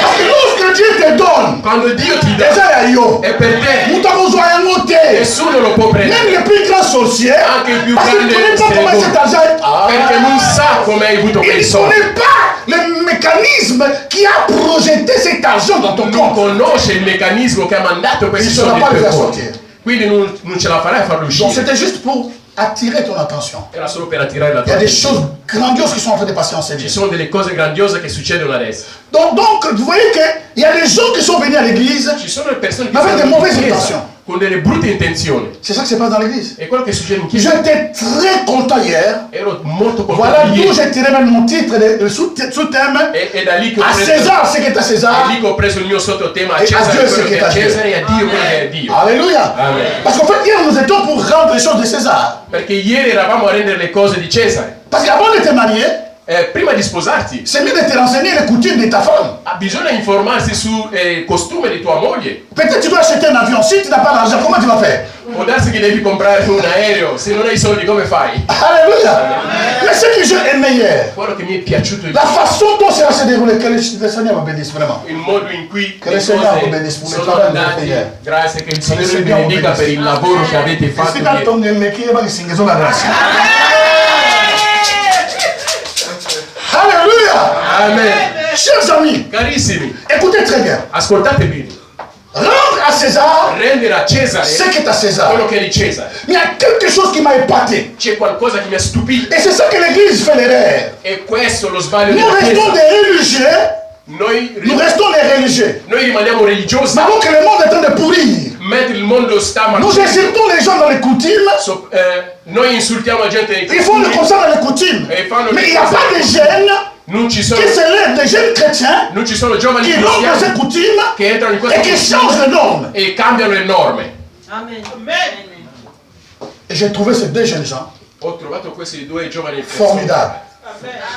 Parce que lorsque Dieu te donne, Quando Dio ti dà déjà il y a è per te, yo. nessuno lo può prendere. Même le plus grand sorcier, Anche il più parce qu'il ne grande connaît pas comment cet argent est. Perché non sa come hai avuto quei Il ne soldi. connaît pas le mécanisme qui a projeté cet argent dans ton Non compte. conosce il meccanismo che ha mandato questi Il sarà soldi pas nel le tuo faire conto. sortir. Quindi non ce la farai a farlo Donc uscire. c'était juste pour attirer ton attention. Era solo per attirare la Il y tua a des attenzione. choses grandioses qui sont en train de passer en cette Ci vie. sono delle cose grandiose che succedono adesso. Donc vous voyez qu'il y a des gens qui sont venus à l'église Ci sono le persone che ma avec sono des mauvaises in chiesa intentions. con delle brutte intenzioni. C'est ça qui se passe dans l'église. È quello che succede in chiesa. J'étais très content hier. Ero molto contento Voilà d'où ieri. j'ai tiré même mon titre, le sous-thème. E da lì che ho À preso, César, ce qui est à è César. lì che ho preso il mio sottotema a E a Cesare Dio quello se che che è a a Dio. Cesare e a Dio quello che è a Dio. Alléluia. Amen. Parce qu'en fait, hier, nous étions pour rendre les choses de César. Perché ieri eravamo a rendere le cose di Cesare. Parce qu'avant de te marier, Prima di sposarti c'est mieux de te renseigner les coutumes de ta femme. bisogna informarsi su costume di tua moglie. Peut-être tu dois acheter un avion. Si tu n'as pas d'argent, comment tu vas faire? Può darsi che devi comprare un aereo, se non hai i soldi come fai? Alléluia. Mais ce que j'ai aimé hier, Quello che mi è piaciuto la façon dont ça s'est déroulé, que le Seigneur me bénisse vraiment. il modo in cui Che le il Signore cose benedisca il sono lavoro che andate. avete ieri. Grazie, che il Che il Signore vi Signore benedica per il benedisca. lavoro che avete fatto Si tanto ieri. nel chi va di singhiato la grazia. Alléluia. Amen. Chers amis, Carissimi, écoutez très bien. ascoltate bene. Rendre à César Rendere a Cesare ce qui est à César. quello che è di Cesare. Mais il y a quelque chose qui m'a épaté. C'è qualcosa che mi ha stupito. Et c'est ça que l'Église fait l'erreur. E questo è lo sbaglio Nous della restons Chiesa. des religieux. Nous restons des religieux. Noi rimaniamo religiosi, Mais alors que le monde est en train de pourrir. mentre il mondo sta Nous insultons les gens dans les coutumes. noi insultiamo la gente nei Ils font le comme ça dans les coutumes. E fanno Mais le il n'y a cose. pas de jeunes Non ci sono, qui se lèvent, des jeunes chrétiens non ci sono giovani qui rompent ces cristiani coutumes che entrano in et questa qui cultura changent de normes. e cambiano le norme. Et j'ai trouvé ces deux jeunes gens Ho trovato questi due giovani persone. formidables.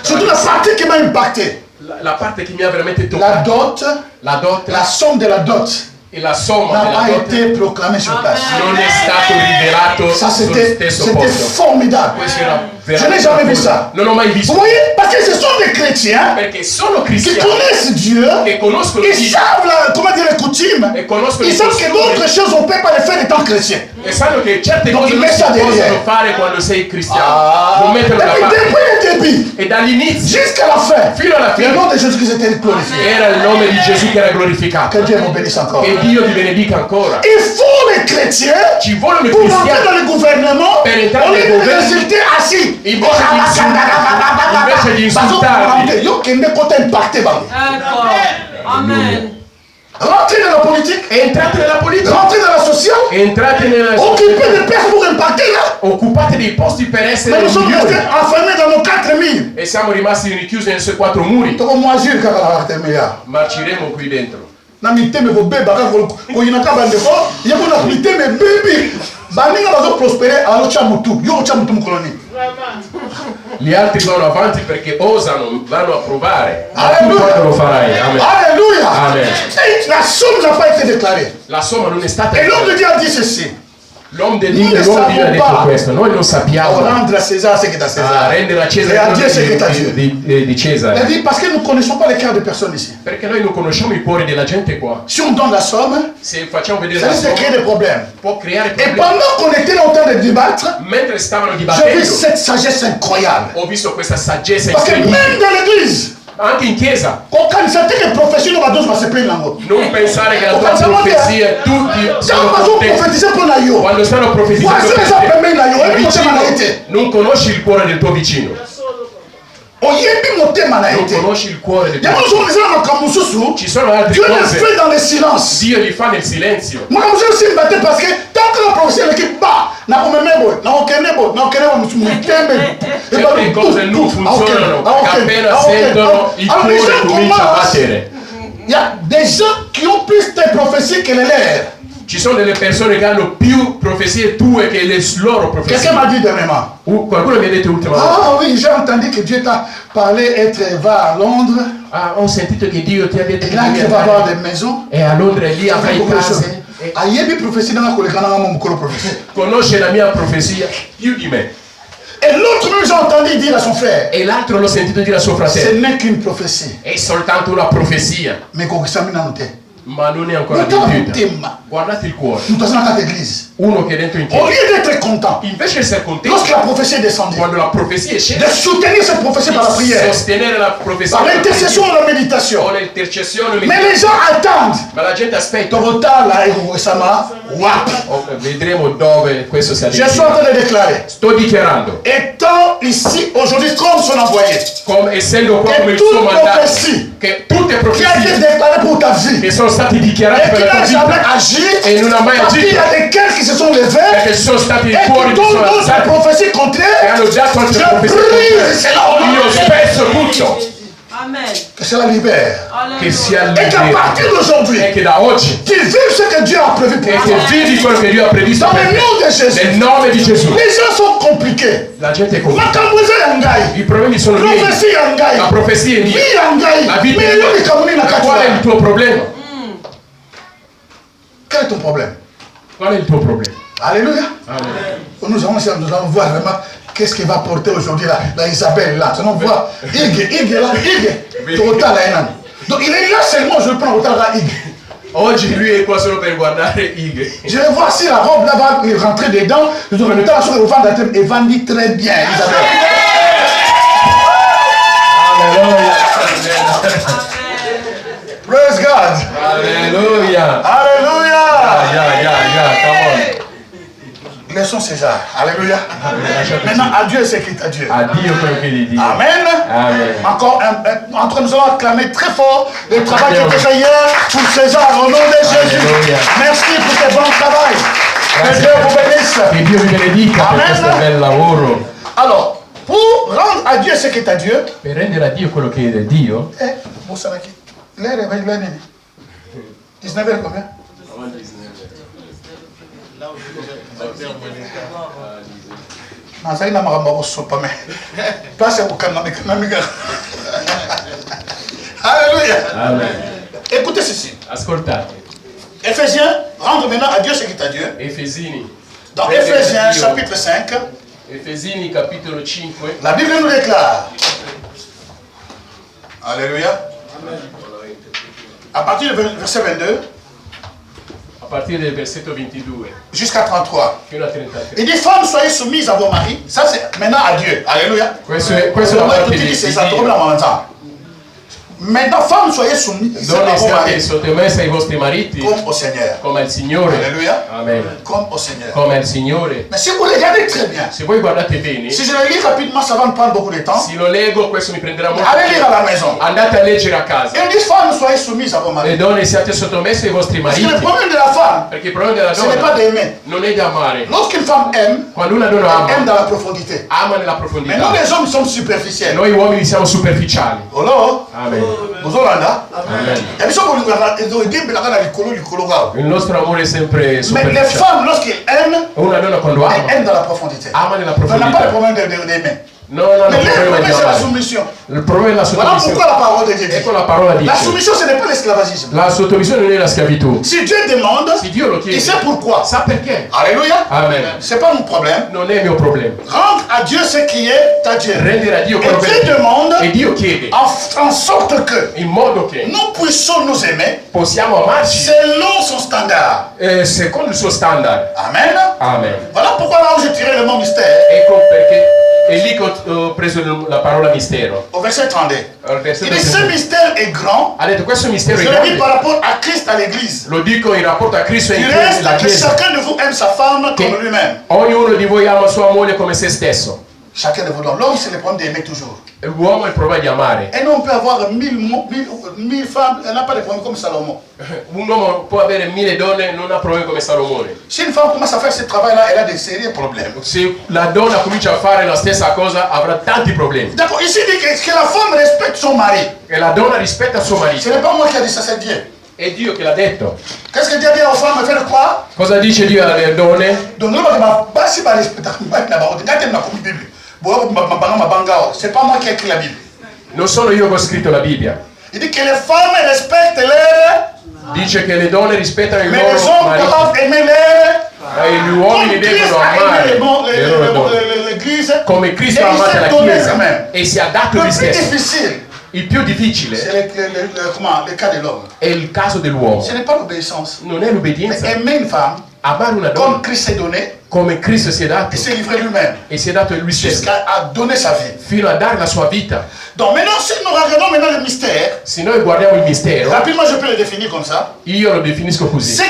Surtout la partie qui m'a impacté. La parte che mi ha veramente La toccato, dot, la dot la somme de la dot e la somma n'a della pas dot été proclamée sur place. non è stato rivelato Ça sullo c'était stesso posto. formidable. Questo era Je n'ai jamais vu ça. Non ho mai Vous visto. voyez, parce que ce sont des chrétiens Perché sono qui cristiani connaissent Dieu, che conoscono ils Dio savent comment dire les coutumes, e conoscono ils i savent que d'autres costumi choses on ne peut pas les faire étant chrétien. e sanno che certe Donc, cose il non met si ça derrière. possono fare quando sei cristiano. Non metterlo da parte. Depuis le début E dall'inizio jusqu'à la fin, fino alla le fine nom de Jésus-Christ était glorifié. era il nome di Gesù che era glorificato. Que Dieu vous bénisse encore. Che Dio ti benedica ancora. Il faut les chrétiens Ci vogliono i pour entrer cristiani dans le gouvernement, per entrare au lieu nel de governo, résulter assis. invece di insultarli. Yo qui ne compte impacter bango. Amen. Rentrez dans la politique, Entrate nella politica, rentrez dans la sociale, entrate nella occupez des places pour impacter là. occupate dei posti per essere Mais nous sommes migliori. restés enfermés dans nos 4 murs. E siamo rimasti rinchiusi nei suoi quattro muri. Toko moisir kaka la warte meya. Marciremo qui dentro. Na miteme ko beba ka ko yinaka bandeko, yeko na miteme bebi. Baninga bazo prospérer alo cha mutu, yo cha mutu mukoloni. Gli altri vanno avanti perché osano, vanno a provare. Ma tu Alleluia. quando lo farai? Amen. Alléluia. Amen. Et la somme n'a pas été déclarée. La somma non è stata. Et l'homme de Dieu a dit ceci. L'uomo di Noi Dio ne non ha sappiamo detto pas. questo, noi non sappiamo. Rendre à César ce qui est à A César. rendere a Et Cesare à Dieu ce qui est à quello Dieu. di Il a Cesare. dit parce que nous ne connaissons pas les cœurs des personnes ici. Perché noi non conosciamo i cuori della gente qua. Si on donne la somme, Se facciamo vedere ça la risque de créer somma, des problèmes. può creare Et problemi. pendant qu'on était là en train de débattre, Mentre stavano j'ai vu dibattendo, cette sagesse incroyable. ho visto questa saggezza Parce que incredibile. même dans l'église, Anche in chiesa, quand on sait que profession va tous se plaindre là-haut. non pensare che la tua Pensavo che- profezia tutti Quand sono on va contenti. prophétiser pour Nayo, Quando stanno profetizzando voici per les gens te, permettent Nayo, et il puis vicino on non conosci il cuore del tuo vicino, oyebi motema na non été. conosci il cuore del Il y a tuo vicino. des gens qui ont makambo Ci sono altre Dieu les cose, fait dans le silence. Dio li fa nel silenzio. Moi, je me suis battu parce que tant que la prophétie est qui bat, na komemebo, na okenebo, mutembe. Certe cose non funzionano, che appena sentono il cuore comincia a battere. Il y a des gens qui ont plus de prophéties que les leurs. Ci sono delle persone che hanno più profezie tue che le loro profezie. Quelqu'un m'a dit dernièrement. Qualcuno mi ha detto ultimamente. Ah oui, j'ai entendu que Dieu t'a parlé va à Londres. Ah, ho sentito che Dio ti ha detto che Là, devi tu vas avoir andare. des maisons. E a Londra lì avrai Beaucoup de choses. case. E Ayebi prophétie dans la collecana mon mukolo prophétie. conosce la mia profezia più di me. Et l'autre même j'ai entendu dire à son frère, E l'altro l'ho sentito dire a suo ce fratello. n'est qu'une prophétie. È soltanto una profezia, Mais qu'on s'amène à noter. ma non è ancora Nous t'avons adempiuta. thème. Guardate il cuore. Nous sommes dans cette église. Uno che è dentro in Au chiesa. lieu d'être content, Invece di essere contento, lorsque la prophétie est descendue, quando la profezia è de scesa, soutenir cette prophétie par la prière, sostenere la profezia par l'intercession et la méditation. o l'intercessione. Mais les gens attendent. Ma la gente aspetta. Torota la sama, Vedremo dove questo si Je suis en train de déclarer. Sto dichiarando. Étant ici aujourd'hui comme son envoyé. Come essendo qua come il toute suo mandato. prophétie Che tutte qui a été profezie déclarée pour ta vie. che sono state dichiarate Et per qui la tua n'a jamais vita. agi. E non ha mai Parce qu'il y agito. a des cœurs qui se sont levés. Perché ci sono stati Et cuori qui che sono donnent d'autres alzati. prophéties E contraires. hanno già fatto Je profezie brise contrarie. cela. Io spezzo tutto. Amen. Que cela libère. Che sia Et qu'à libero. partir d'aujourd'hui, E che da oggi. tu vives ce que Dieu a prévu pour E toi. che vivi quello che Dio ha previsto Dans per le te. nom de Jésus. Nel nome di Gesù. Les gens sont compliqués. La gente è complicata. Makambuze yangai. I problemi sono miei. Prophétie yangai. La profezia è mia. Vie yangai. La vita è Mais lui, mia. kamuni na Qual è il katwa. tuo problema? Quel est ton problème? Qual è il tuo problema? Alléluia. Nous allons voir vraiment qu'est-ce qu'il va porter aujourd'hui la Isabelle là. Nous allons voir Ig là, Ig. Total là. Donc il est là seulement, je prends autant là Ig. Oggi lui è qua solo per guardare Ig. Je vais voir si la robe là va rentrer dedans. Je vais le temps sur le vendre et vendre très bien Isabelle. Alleluia. Praise God. Alleluia. Alléluia. Come on. Laissons César. Alléluia. Maintenant, à Dieu ce qui est à Dieu. Addio quello che gli dico. Amen. Amen. Encore entre nous allons acclamer très fort le travail qui a été fait hier pour César au nom de Jésus. Alléluia. Merci pour ce bon travail. Que Dieu vous bénisse. Che Dio vi benedica per Amen. questo bel lavoro. Alors, pour rendre à Dieu ce qui est à Dieu, Per rendere a Dio quello che è di Dio. vous savez qui? L'heure est 19h combien? Nazali na makambo kosopa me. Place ya kokanga na miga. Alléluia. Amen. Écoutez ceci. Ascoltate. Éphésiens, rendre maintenant à Dieu ce qui est à Dieu. Efesini. Dans Éphésiens chapitre 5, Efesini capitolo 5. la Bible nous déclare. Alléluia. À partir du verset 22 A partire del versetto 22 jusqu'à 33. fino a 33. Il dit, femmes, soyez soumises à vos maris. Ça, c'est maintenant à Dieu. Alléluia. Questo è la parte di Dio. Maintenant, femmes, soyez soumises à Donne vos siate maris. sottomesse ai vostri mariti Comme au Seigneur. come al Signore. Alléluia. Amen. Comme au Seigneur. Come al Signore. Mais si vous regardez très bien, Se voi guardate bene, si je le lis rapidement, ça va me prendre beaucoup de temps. se lo leggo questo mi prenderà molto Allez lire à tempo. la maison. Andate a leggere a casa. Il dit, femmes, soyez soumises à vos Le maris. donne siate sottomesse ai vostri Parce que mariti. le problème de la femme, Perché il problema della ce n'est pas donna d'aimer. non è di amare. Lorsqu'une femme aime, Quando una donna elle aime ama, dans la profondité. ama nella Mais profondità. nous, les hommes, sommes superficiels. Noi uomini siamo superficiali. Oh Amen. vous allez Amen. Et puis, Il nostro amore è sempre mais les superficiale. femmes, lorsqu'elles aiment, Una donna quando elles ama, aiment dans la profondité. ama nella On n'a pas de profondità. problème d'aimer. No, no, Mais no, le problema problème, di c'est la amare. soumission. Il problema è la Voilà pourquoi sottomissione. la parole de Dieu dit. Ecco la parola La dice. soumission, ce n'est pas l'esclavagisme. La sottomissione non è la schiavitù. Si Dieu demande, Se Dio lo il chiede, sait pourquoi. sa perché. Alléluia. Amen. C'est pas mon problème. Non è il mio problema. Rendre à Dieu ce qui est à Dieu. Rendere a Dio quello Et che Dieu demande E Dio chiede en sorte que in modo che nous puissions nous aimer possiamo amarci selon son standard. secondo il suo standard. Amen. Amen. Voilà pourquoi là où j'ai tiré le mot mystère. Ecco perché è lì che ho preso la parola mistero. Au verset 32. Al Il versetto dit ce 32. mystère est grand. Ha detto questo mistero Je è le dis grande. par rapport à Christ, à l'église. Lo dico in rapporto a Cristo e Il in reste la que Chiesa. chacun de vous aime sa femme Che comme lui-même. ognuno di voi ama sua moglie come se stesso. Chacun de vous donne. L'homme, c'est le problème d'aimer toujours. L'uomo è il problema di amare. Un homme peut avoir mille femmes, elle n'a pas de problème comme Salomon. Un uomo può avere 1000 donne e non ha problemi come Salomone. Si une femme commence à faire ce travail-là, elle a des sérieux problèmes. Se la donna comincia a fare la stessa cosa avrà tanti problemi. D'accord, ici il dit que la femme respecte son mari. E la donna rispetta suo Ce marito. n'est pas moi qui a dit ça, c'est Dieu. È Dio che l'ha detto. Qu'est-ce que Dieu dit aux femmes? Faire quoi? Cosa dice Dio alle donne? Donc, nous, c'est pas moi qui ai écrit la Bible. Non sono io che ho scritto la Bibbia. Il dit que les femmes respectent leurs, Dice che le donne rispettano i mais les loro hommes mariti. doivent aimer leurs. E gli uomini devono amare le loro donne. L'église. Come Cristo E ha il amato s'est la donné Chiesa quand même. e si è dato Le lui plus stesso. difficile, Il più difficile c'est le cas de l'homme. è il caso dell'uomo. Ce n'est pas l'obéissance. Non è l'obbedienza. Aimer une femme Amare una comme donna Christ s'est donné, come Cristo si è dato il s'est livré lui-même e si è dato lui stesso jusqu'à donner sa vie. fino a dare la sua vita. Donc maintenant, si nous regardons maintenant le mystère, Se noi guardiamo il mistero, rapidement je peux le définir comme ça. Io lo definisco così. Ce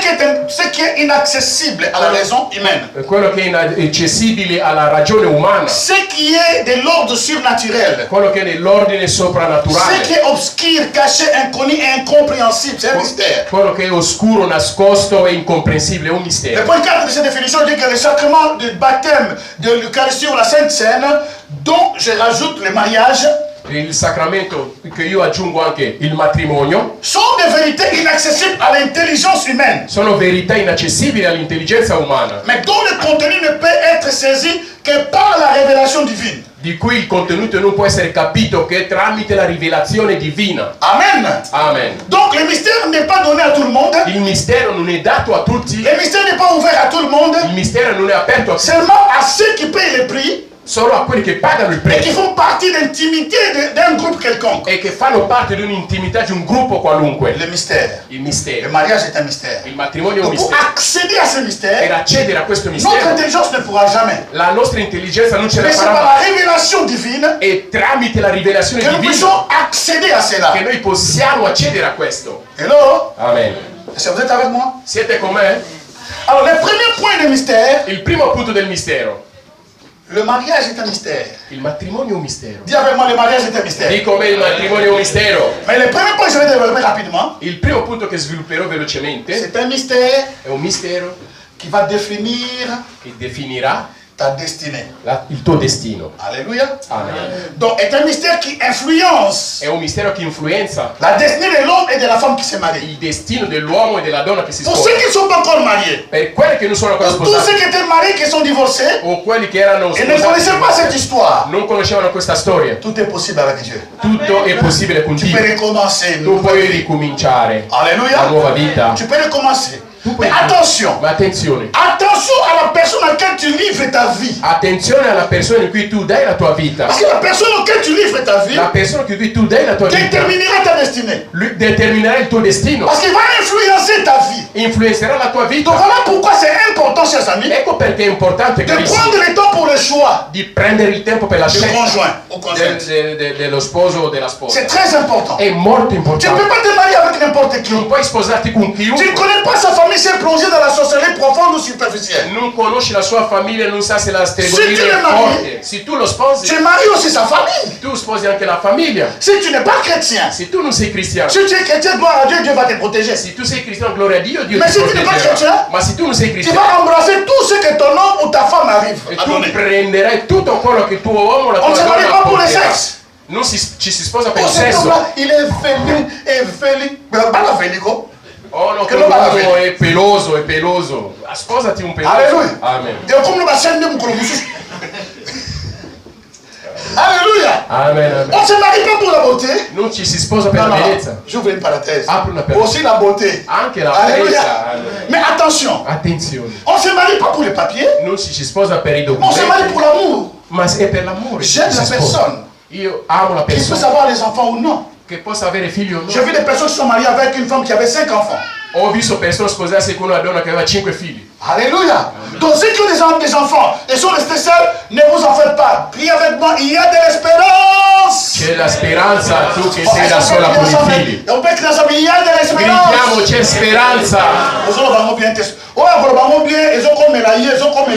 qui est inaccessible à la raison humaine. Quello che è inaccessibile alla ragione umana. Ce qui est de l'ordre surnaturel. Quello che è nell'ordine soprannaturale. Ce qui est obscur, caché, inconnu et incompréhensible, c'est un mystère. Quello che è oscuro, nascosto e incomprensibile è un mistero. Le point 4 de cette définition dit que le sacrement du baptême, de l'Eucharistie ou la Sainte Seine, dont je rajoute le mariage, il sacramento che io aggiungo anche il matrimonio, sono des vérités inaccessibles à l'intelligence humaine. Sono verità inaccessibili all'intelligenza umana. Mais dont le contenu ne peut être saisi que par la révélation divine. Di cui il contenuto non può essere capito che tramite la rivelazione divina. Amen. Amen. Donc le mystère n'est pas donné à tout le monde. Il mistero non è dato a tutti. Le mystère n'est pas ouvert à tout le monde. Il mistero non è aperto a tutti. Seulement à ceux qui payent le prix. Solo a quelli che pagano il prezzo. E che fanno parte d'intimité d'un groupe quelconque. E che fanno parte di un'intimità di un gruppo qualunque. Le mystère. Il mistero. Le mariage est un mystère. Il matrimonio è un mistero. Pour accéder à ce mystère, per accedere a questo mistero, notre intelligence ne pourra jamais. La nostra intelligenza non ce la farà. farà. Mais c'est par la révélation divine. E tramite la rivelazione divina che noi possiamo accéder à cela. Che noi possiamo accedere a questo. Hello? Amen. Est-ce que vous êtes avec moi? Siete con me? Alors le premier point du mystère. Il primo punto del mistero. Le mariage est un mystère. Il matrimonio è un mistero. Dis avec moi, le mariage est un mystère. Di come il matrimonio è un mistero. Mais le premier point, je vais développer rapidement. Il primo punto che svilupperò velocemente. C'est un mystère. È un mistero. Qui va définir. Che definirà. Ta destinée. Il tuo destino. Alléluia. Amen. Donc est un mystère qui influence. È un mistero che influenza. La destinée de l'homme et de la femme qui se marient. Il destino dell'uomo e della donna che si Pour sposano. ceux qui ne sont pas encore mariés. Per quelli che non sono ancora Pour sposati. tous ceux qui étaient mariés qui sont divorcés. O quelli che erano sposati. Et ne connaissaient pas cette histoire. Non conoscevano questa storia. Tout est possible avec Dieu. Tutto è possibile con Dio. Tu peux recommencer. Tu puoi ricominciare. Alléluia. La nuova vita. Tu peux recommencer. Mais attention. Ma attenzione. Attention à la personne à laquelle tu livres ta vie. Attenzione alla persona in cui tu dai la tua vita. Parce que la personne à laquelle tu livres ta vie. La persona in cui tu dai la tua vita. Déterminera ta destinée. Lui determinerà il tuo destino. Parce qu'il va influencer ta vie. Influencerà la tua vita. Donc voilà pourquoi c'est important, chers amis. Ecco perché è importante de prendre le temps pour le choix. Di prendere il tempo per la scelta. Conjoint o conjointe. Dello sposo o della sposa. C'est très important. È molto importante. Tu ne peux pas te marier avec n'importe qui. Non puoi sposarti con chiunque. Tu ne connais pas sa famille, c'est plongé dans la sorcellerie profonde ou superficielle. Non conosci la sua famiglia, non sa se la stregoneria è forte. Se tu lo sposi, tu maries aussi sa famille. Tu sposi anche la famiglia. Si tu n'es pas chrétien, se tu non sei cristiano, si tu es chrétien, gloire à Dieu, Dieu va te protéger. Se tu sei cristiano, gloria a Dio, Dio Mais ti si tu n'es pas proteggerà. chrétien, Ma se tu non sei tu cristiano, vas embrasser tout ce que ton homme ou ta femme arrive e à tu donner. prenderai tutto quello che tuo uomo o la tua On ne se marie donna pas pour le porterà. sexe. Non ci si sposa per Oh, il cet sesso. homme-là, il est felice. Bala felico. Oh no, Che non va quello è peloso, è peloso. Sposati un peloso. Alléluia. Amen. Et comme nous va scender mon colomus. Alléluia. Amen, amen. On ne se marie pas pour la beauté. Non ci si sposa per la bellezza. J'ouvre une parenthèse. Apro una parenthèse. Aussi la beauté. Anche la Alléluia. bellezza. Mais attention. Attenzione. On ne se marie pas pour les papiers. Non ci sposa per i On se documenti. marie pour l'amour. Ma è per l'amore. J'aime che la si sposa. personne. Io amo la Qui peut persona. avoir les enfants ou non. Che possa avere figli o no. J'ai vu des personnes qui sont mariées avec une femme qui avait 5 enfants. Ho visto persone sposarsi con una donna che aveva 5 figli. Alléluia. Donc ceux qui ont des enfants et sont restés seuls, ne vous en faites pas. Priez avec moi, il y a de l'espérance. C'è la speranza, tu che sei da sola con i figli. On peut crier ensemble, il y a de l'espérance. Gridiamo, c'è speranza.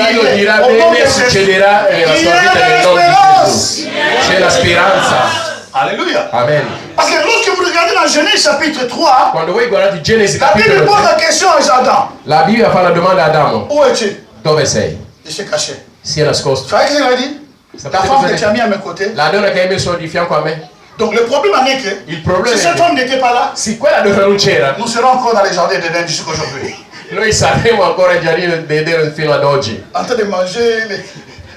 Dio dirà bene, succederà nella sua vita nel nome di Gesù. C'è la speranza. Alléluia. Amen. Parce que lorsque vous regardez dans Genèse chapitre 3, Quando voi guardate Genesi la Bible capitolo pose 3, la question à Adam. la Bibbia fa la domanda a Adamo. Où es-tu? Dove sei? Il s'est caché. Si è nascosto. Tu vois ce qu'il a dit? La femme que tu as mis à mes côtés. La donna che hai messo di fianco a me. Donc le problème en est que Il problema si è cette femme n'était pas là, se quella donna non c'era, nous serons encore dans les jardins d'Éden jusqu'aujourd'hui. noi saremmo ancora in giardino d'Eden fino ad oggi. En train de manger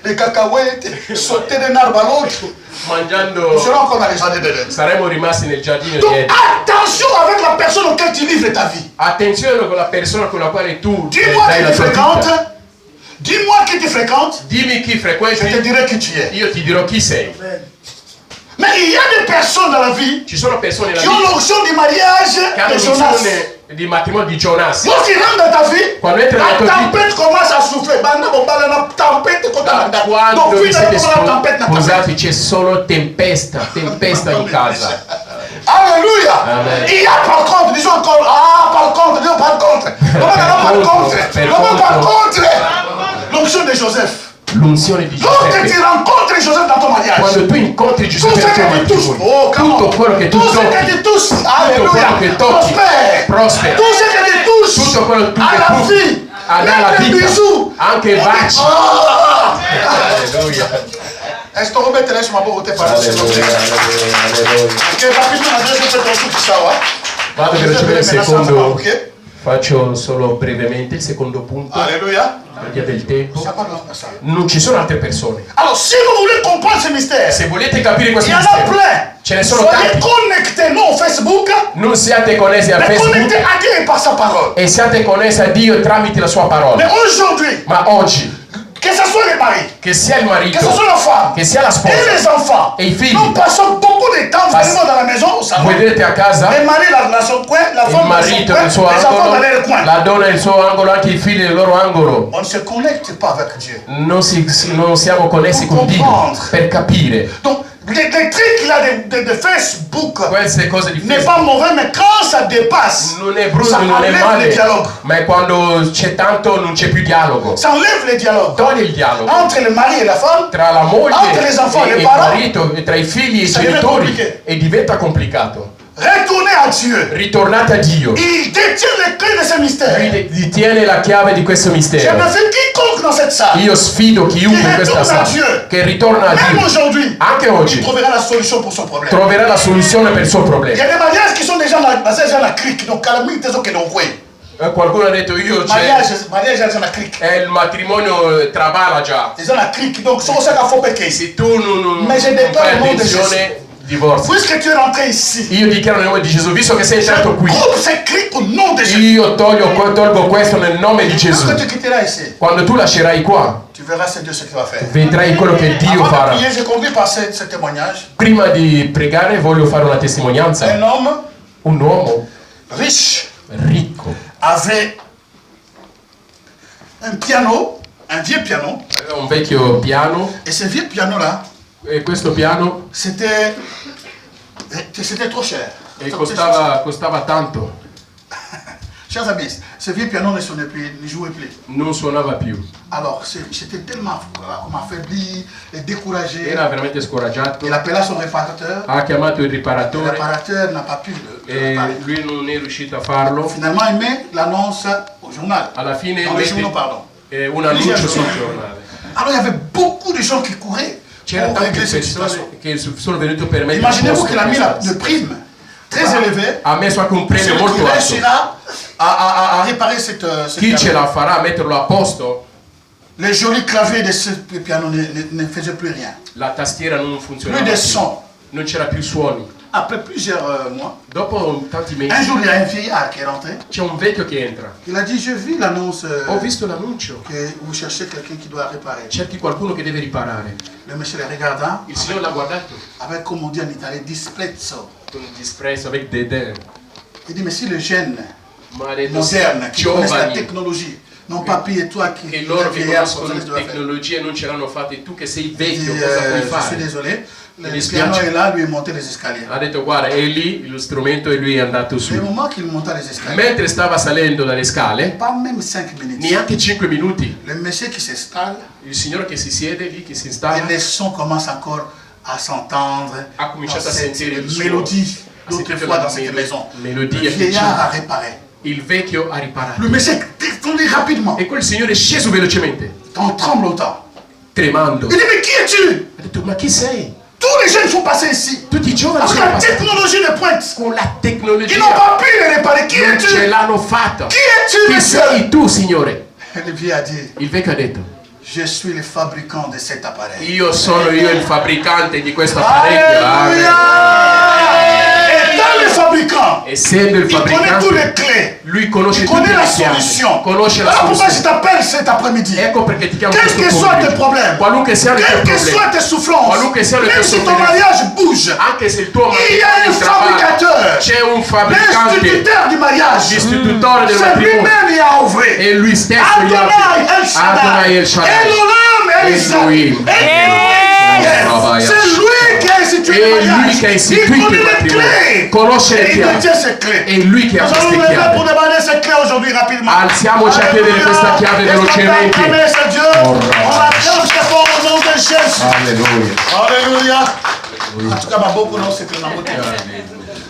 les cacahuètes, sauter d'un arbre à l'autre. Mangiando. Nous serons encore dans les jardins d'Éden. Saremmo rimasti nel giardino Donc di Eden. attention avec la personne auquel tu livres ta vie. Attenzione con la persona con la quale tu Dis-moi dai qui la tu tua fréquentes. vita. Dis-moi qui tu fréquentes. Dimmi chi Je te frequenti, dirai qui tu es. io ti dirò chi sei. Mais il y a des personnes dans la vie Ci sono persone nella qui ont vita l'onction du mariage che hanno de Jonas. l'unzione di matrimonio di Jonas. Lorsqu'ils rentrent dans ta vie, Quando entra la nella tua vita, tempête commence à souffler. Banda bobala na tempête contre la da Donc quando vi siete finalement la tempête na sposati c'è solo tempesta in casa. Alléluia. Amen. Il y a par contre, disons encore, par contre, disons par contre. Comment par contre? L'onction de Joseph. L'unzione di Lorsque tu Giuseppe. rencontres Joseph dans ton mariage, Quando tu incontri tout Giuseppe ce nel tuo que tu touches, matrimonio, tutto quello che tu tout ce que tocchi, tu touches, quello alléluia, che tocchi, prospera. Tout ce que tu touches, Tutto quello che tu à la tocchi, vie, alla même les vita, bijoux. anche i baci. Alleluia. Est-ce que Robert te laisse ma beauté par Alleluia, alleluia. Ok, rapidement, la deuxième fois, tout ça, Vado velocemente al secondo, ok? faccio solo brevemente il secondo punto, Alléluia. per via del tempo. Ça parle de ça. Non ci sono altre persone. Alors, si vous voulez comprendre ce mystère, Se volete capire il questo y en a mistero, plein. ce ne sono Soyez tanti. connectés, non au Facebook, Non siate connessi a mais Facebook connectés à Dieu par sa parole. e siate connessi a Dio tramite la sua Mais parola. aujourd'hui, Ma oggi, que ce soit les maris, che sia il que marito, ce soit la femme, che sia la et sposa, les enfants, e i figli, nous passons beaucoup de temps vraiment dans la maison, au salon. voi vedete a casa Les maris dans son coin, la il femme dans son marito coin, nel suo les enfants angolo, dans leur coin. la donna nel suo angolo, anche i figli nel loro angolo. On ne se connecte pas avec Dieu. Non siamo connessi con Dio per capire. Donc, les trucs là de Facebook Queste cose di n'est Facebook pas mauvais, mais quand ça dépasse, non è ça brutto, non è enlève le male, dialogue. ma è quando c'è tanto non c'è più dialogo. Ça enlève le dialogue Toglie il dialogo entre le mari et la femme. tra la moglie Entre les enfants e e les il parents. marito, e tra i figli e i Ça diventa genitori, compliqué. e diventa complicato. Retournez à Dieu. Ritornate a Dio. Il détient les clés de ce mystère. Detiene la chiave di questo Je mistero. me fais quiconque dans cette salle. Io sfido chiunque in Che questa ritorna a sala Dio. che ritorna a Même Dio. aujourd'hui, Anche il oggi trouvera la solution pour son problème. troverà la soluzione per il suo Il y problema. a des mariages qui sont déjà dans la crique, donc à la minute, ils ont que l'on Qualcuno ha detto io c'è mariage dans la crique. il matrimonio traballa già. Ils ont la crique, donc c'est pour ça qu'il faut péquer. Se tu non Mais j'ai non des fai peurs au nom de attenzione, divorzio. Puisque tu es rentré ici, Io dichiaro nel nome di Gesù, visto che sei entrato qui, coupe ces criques au nom de Jésus. io tolgo questo nel nome di Gesù. Quand tu quitteras ici, Quando tu lascerai qua, tu verras ce Dieu ce qu'il va faire. vedrai quello che Dio Avant de farà. prier, j'ai conclu par ce témoignage. Prima di pregare voglio fare una testimonianza. Un homme Un uomo riche ricco avait un piano, un vieux piano, aveva un vecchio piano et ce vieux piano-là, e questo piano c'était trop cher. costava tanto, Chers amis, ce vieux piano ne sonnait plus, ne jouait plus. non suonava più. Alors, j'étais tellement comme affaibli et découragé. Era veramente scoraggiato. Il appela son réparateur. Ha chiamato il Le riparatore réparateur n'a pas pu le e réparer. lui non è riuscito a farlo. Finalement, il met l'annonce au journal. Alla fine Dans les mette journaux, pardon. un annuncio sul giornale. Alors, il y avait beaucoup de gens qui couraient C'era pour tante régler cette persone situation. che sono venute per mettere Imaginez-vous a qu'il a mis posto le prime très élevé. ha messo anche un premio Celui qui molto alto. réussira à réparer ce Chi ce piano. la farà a metterlo a posto, Les jolis claviers de ce piano ne faisaient plus rien. la tastiera non funzionava Plus de più. son. Non c'era più suoni. Après plusieurs mois, Dopo tanti un mesi jour, il y a un vieillard qui est rentré. c'è un vecchio che entra. Il a dit, j'ai vu l'annonce Ho visto l'annuncio. que vous cherchez quelqu'un qui doit réparer. Cerchi qualcuno che deve riparare. Le monsieur le regarda Il signore l'ha guardato avec, comme on dit en italien, disprezzo. con disprezzo, avec dédain. Il dit, mais si les jeunes Ma ha detto modernes qui connaissent la giovani technologie n'ont pas pu et toi qui che loro che vieillard, conoscono comment le tu dois faire? tecnologie non ce l'hanno fatta e tu che sei Il vecchio dit, cosa puoi je suis fare? désolé, le Mi piano dispiace. est là, lui est monté les escaliers. Ha detto guarda è lì lo strumento e lui è andato su. Le moment qu'il monta les escaliers, Mentre stava salendo dalle scale, pas même 5 minutes, neanche 5 minuti, le monsieur qui s'installe il signore che si siede lì, che si et installa, les sons commencent encore à s'entendre ha cominciato dans a cette sentire il suono. mélodie Ha sentito d'autrefois la dans cette maison. melodia Le che vieillard a c'era. réparé. Il vecchio ha riparato. Le monsieur est descendu rapidement, E quel signore è sceso velocemente, en tremblotant. tremando. Il dit, mais qui es-tu? Ha detto ma chi sei? Tous les jeunes sont passés ici. Tutti i giovani Avec sono la passati technologie de pointe. con la Ils n'ont tecnologia. pas pu les réparer. Qui Non ce es-tu? l'hanno fatta. Qui es-tu, Chi monsieur? sei tu, signore? Et le vieil a dit, Il vecchio ha detto je suis le fabricant de cet appareil. io sono il fabbricante di questo apparecchio. Alléluia! Amen. Étant le fabricant, Essendo il il connaît toutes les fabbricante, clés. lui conosce Il tutte connaît le la chiavi, solution. conosce la Alors pourquoi je soluzione. t'appelle cet après-midi? Ecco perché ti chiamo Quels questo que soient tes pomeriggio. problèmes, Qualunque siano i tuoi quelles que soient problemi, tes souffrances, qualunque siano le même tue si ton sofferenze, mariage bouge, anche se il tuo il y a un matrimonio traballa, fabricateur, c'è un fabbricante, l'instituteur du mariage. l'istitutore del C'est matrimonio, lui-même qui a ouvré. e lui stesso gli Adonai El Adonai El Shaddai. Shaddai. Elohim El Elohim. Shaddai. C'est lui qui a institué institué È le lui mariage. che ha Il istituito connaît il les matrimonio. clés. Conosce Et le il chiavi. détient ces clés. È lui che ha Nous allons queste nous lever pour chiavi. demander ces clés aujourd'hui rapidement. Alziamoci a chiedere questa chiave velocemente. Amen, c'est Dieu. On l'acclame très fort au nom de Jésus. Alleluia. Alléluia. En tout cas, beaucoup non, c'est que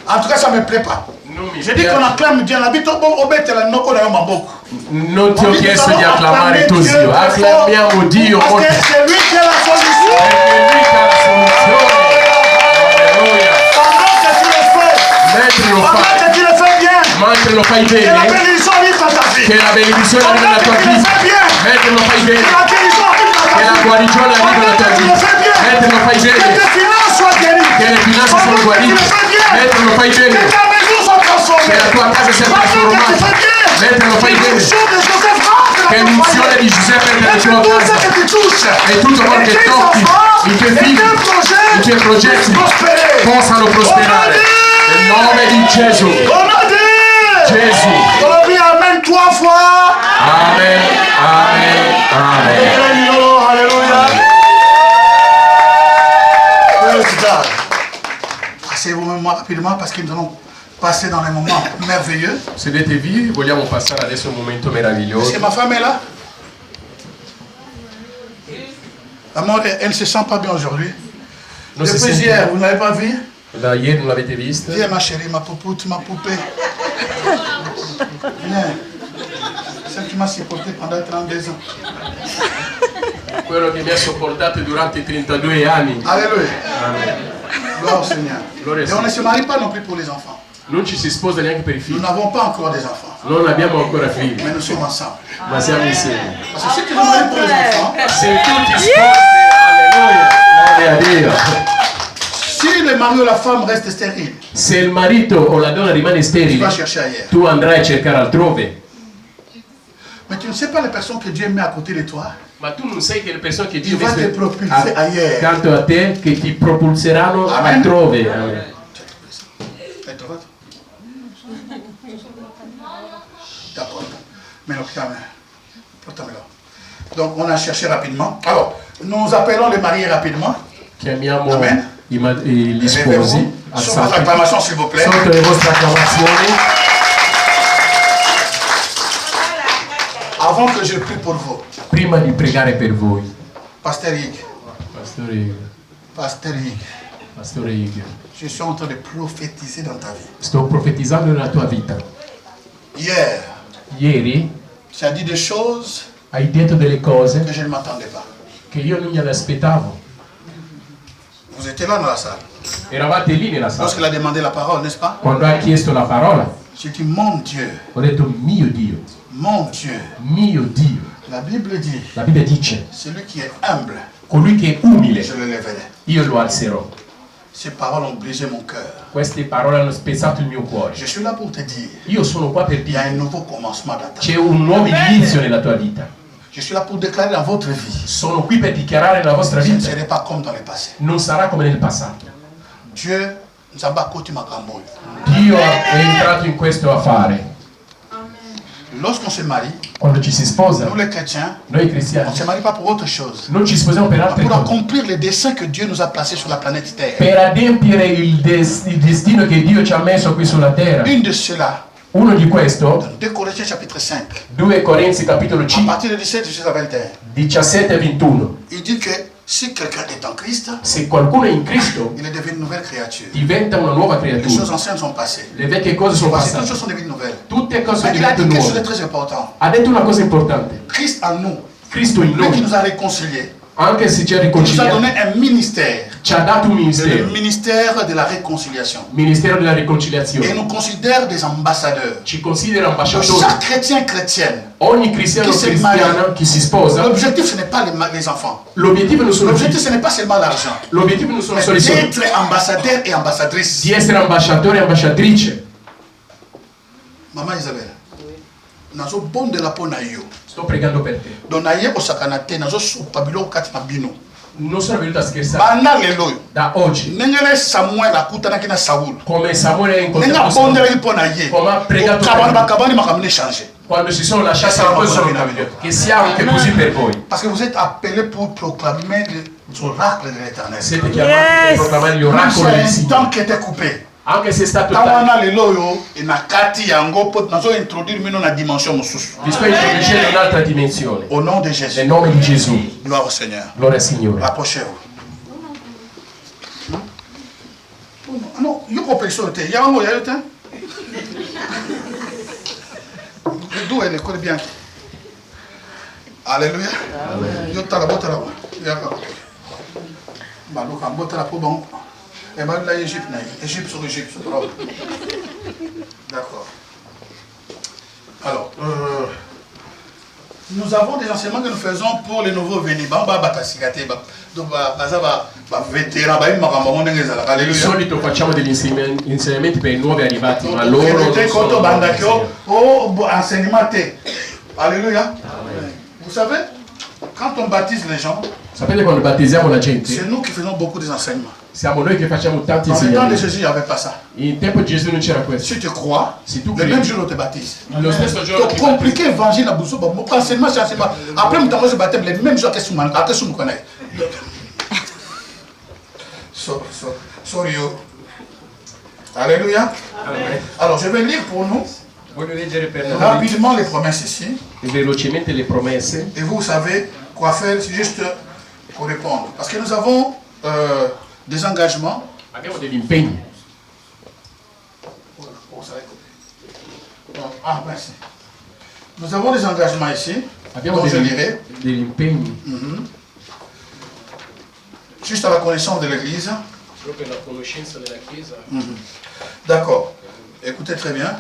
en tout cas, ça ne me plaît pas. Je dis qu'on acclame Dieu. La vie, on met la noko na maboko. Non ti ho chiesto di acclamare tuo Dio, acclamiamo Dio. Parce que c'est lui qui a la solution. Perché lui che ha la soluzione. Alleluia. Pendant que tu le fais. Mentre lo Pendant fai. que tu le fais bien. Mentre lo fai Que la bene. bénédiction arrive dans ta vie. Che la benedizione arriva nella tua vita. Mentre lo fai bene. Que la guérison arrive dans ta Che la vie. guarigione arriva nella tua Pendant que tu le vita. fais bien. Mentre lo fai Que bene. tes finances soient guéries. Che le finanze sono Pendant que tu guarite. le fais bien. Mentre lo fai Que bene. ta maison soit transformée. Che la tua casa sia Pendant que tu trasformata. fais bien. Mentre lo fai bene. L'onction de Joseph rentre Che dans ton l'unzione foyer. di Giuseppe Et nella que tua tout ce casa. que tu touches. E tutto quello che tocchi, i tuoi figli, i tuoi progetti possano prosperare. Nel nome di Gesù. Gesù. Amen 3 fois. Amen, amen, amen. Alléluia. Asseyez-vous moi rapidement parce que nous allons passer dans les moments merveilleux. Sedetevi, vogliamo passare adesso a un momento Est-ce meraviglioso. que ma femme est là? Maman, elle ne se sent pas bien aujourd'hui. Non si Depuis sente- hier, vous ne l'avez pas vu? Da ieri non l'avete vista? Viens ma chérie, ma poupoute, ma poupée. Viens. Celle qui m'a supporté pendant 32 ans. Quello che mi ha sopportato durante 32 anni. Alléluia. Amen. Gloire au Seigneur. Gloria al Et on ne Signore. se marie pas non plus pour les enfants. Non ci si sposa neanche per i Nous figli. n'avons pas encore des enfants. Non abbiamo ancora figli, Mais nous sommes ensemble. ma siamo insieme. Parce que si tu te maries pour les enfants, Se tu ti sposi, alleluia, gloria a Dio. si le mari ou la femme reste stérile, Se il marito o la donna rimane tu sterile, vas chercher ailleurs. tu andrai a cercare altrove. Mais tu ne sais pas les personnes que Dieu met à côté de toi. Ma tu non sai che le persone che Tu Dio vas te mette propulser ailleurs. accanto a te che ti propulseranno Amen. altrove. Amen. Hai trovato? D'accord. Mais non, portamelo. Donc on a cherché rapidement. Alors, nous appelons les mariés rapidement. Chiamiamo Amen. gli sposi. Sur votre acclamation, s'il vous plaît. Sotto le vostre acclamazioni. Avant que je prie pour vous, Prima di pregare per voi, Pasteur Hig, Pastore Ig, Pasteur Hig, Pastore Ig, je suis en train de prophétiser dans ta vie. sto profetizzando nella tua vita. Hier, Ieri tu as dit des choses hai detto delle cose que je ne m'attendais pas. che io non gliele aspettavo. Vous étiez là dans la salle. Eravate lì nella sala. Lorsqu'il a demandé la parole, n'est-ce pas? Quando ha chiesto la parola, J'ai dit, mon Dieu, ho detto mio Dio, mon Dieu. mio Dio. La Bible dit, La Bibbia dice, celui qui est humble, colui che è umile, je le lèverai. io lo alzerò. Ces paroles ont brisé mon cœur. Queste parole hanno spezzato il mio cuore. Je suis là pour te dire, Io sono qua per il y a un dire, nouveau commencement dans ta vie. c'è un nuovo inizio nella tua vita. Je suis là pour déclarer dans votre vie, Sono qui per dichiarare nella vostra ce ne vita, serait pas comme dans le passé. non sarà come nel passato. Dieu nous a battu ma gamboule. Dio è entrato in questo affare. Lorsqu'on se marie, Quando ci si sposa, nous les chrétiens, noi on ne cristiani, se marie pas pour autre chose. non ci sposiamo per altre Pour cose. accomplir les desseins que Dieu nous a placés sur la planète Terre. Per adempiere il destino che Dio ci ha messo qui sulla terra. Une de ceux-là, Uno di questo, 2 Corinthiens chapitre 5, 2 Corinzi capitolo à 5, partir de 17 jusqu'à 21, 17 e 21. il dit que si quelqu'un est en Christ, Se qualcuno è in Cristo, il est devenu une nouvelle créature. diventa una nuova Les choses creatura. anciennes sont passées. Le vecchie cose sono Voici, toutes passate. choses sont devenues nouvelles. Tutte cose sono Mais il a dit diventate quelque chose de nuove. très important. Ha detto una cosa importante. Christ en nous, Cristo in lui qui noi, nous a réconciliés, anche se ci ha il nous a riconciliato, donné un ministère. ci ha dato un C'est le ministero. ministère de la réconciliation. Ministero della Et riconciliazione. nous considère des ambassadeurs. Ci considera De ambasciatori. chaque chrétien chrétienne. Ogni cristiano Chi si cristiana che si sposa, L'objectif, ce n'est pas les enfants. l'obiettivo non sono L'objectif, figli. ce n'est pas seulement l'argent. L'obiettivo non sono Mais solo i soldi. d'être ambassadeur et ambassadrice. Di essere ambasciatore e ambasciatrice. Maman Isabelle, nazo bondela po na yo. Sto pregando per te. Donc na ye osakana te nazo sopa biloko kati na bino. Non sono venuto a scherzare. Banda lelo oyo. Da oggi, Ndenge Samuel akutanaki na Saul. come Samuele ha Ndenge incontrato Saul, abondelaki mpo na ye. Come ha pregato per Okabana lui. bakabani makambo échangé. quando si sono lasciati le cose sono cambiate. Che sia anche così per voi. Parce que vous êtes appelés pour proclamer L'oracle de l'éternel. Siete chiamati per proclamare gli oracoli del C'est un Signore. temps qui était coupé. Anche se è stato Quand tagliato. on a les loyaux, et na kati yango, nous allons introduire maintenant la dimension mosusu. Vi sto introducendo un'altra dimensione. Au nom de Jésus. Nel nome di Gesù. Gloire au Seigneur. Gloria al Signore. Rapprochez-vous. Non, il y a une personne. Il y a un mot, il y a un temps. D'où elle écoute bien. Alléluia. Yo tala bota la. Ya ka. Ba lo ka bota la po bon. Et mal la Égypte na. Égypte sur Égypte. D'accord. Alors, nous avons des enseignements que nous faisons pour les nouveaux venus. Donc, Di solito facciamo degli insegnamenti per i nuovi arrivati, ma loro Alléluia. Vous savez, quand on baptise les gens, sapete quando battezziamo la gente? c'est nous qui faisons beaucoup des enseignements. Siamo noi che facciamo tanti Dans le temps de insegnamenti. Jésus, il n'y avait pas ça. In tempo di Gesù non c'era questo. Si tu crois, Si tu le credi, même jour on te baptise. lo stesso giorno Donc, ti compliqué évangile à Boussou, enseignement, c'est enseignement. Après, nous avons baptême le même jour que Souman, après Souman connaît. Sorry. Alléluia. Amen. Alors, je vais lire pour nous Voglio leggere per noi rapidement les promesses ici. velocemente le promesse. Et vous savez quoi faire, c'est juste pour répondre. Parce que nous avons des engagements. Abbiamo degli impegni. Ah, merci. Nous avons des engagements ici. Abbiamo dont je lirai. degli impegni. Juste à la connaissance de l'Église. Proprio la conoscenza della Chiesa. D'accord. Écoutez très bien.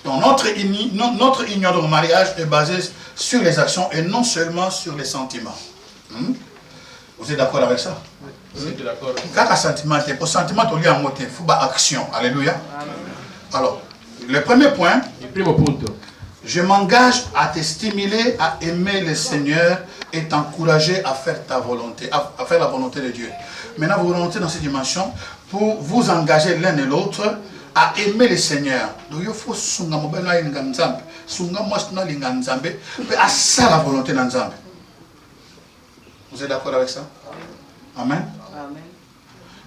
Donc notre union de mariage est basée sur les actions et non seulement sur les sentiments. Vous êtes d'accord avec ça? Siete d'accordo? Quand un sentiment, pour sentiment, tu lis en mot, il faut une action. Alléluia. Alors, le premier point, Il primo punto. je m'engage à te stimuler à aimer le Seigneur et t'encourager à faire ta volonté, à faire la volonté de Dieu. Maintenant, vous rentrez dans cette dimension pour vous engager l'un et l'autre à aimer le Seigneur. Donc, il faut sunga mobile linganzambe, sunga mosna linganzambe, à ça la volonté d'Anzambe. Vous êtes d'accord avec ça? Amen. Amen.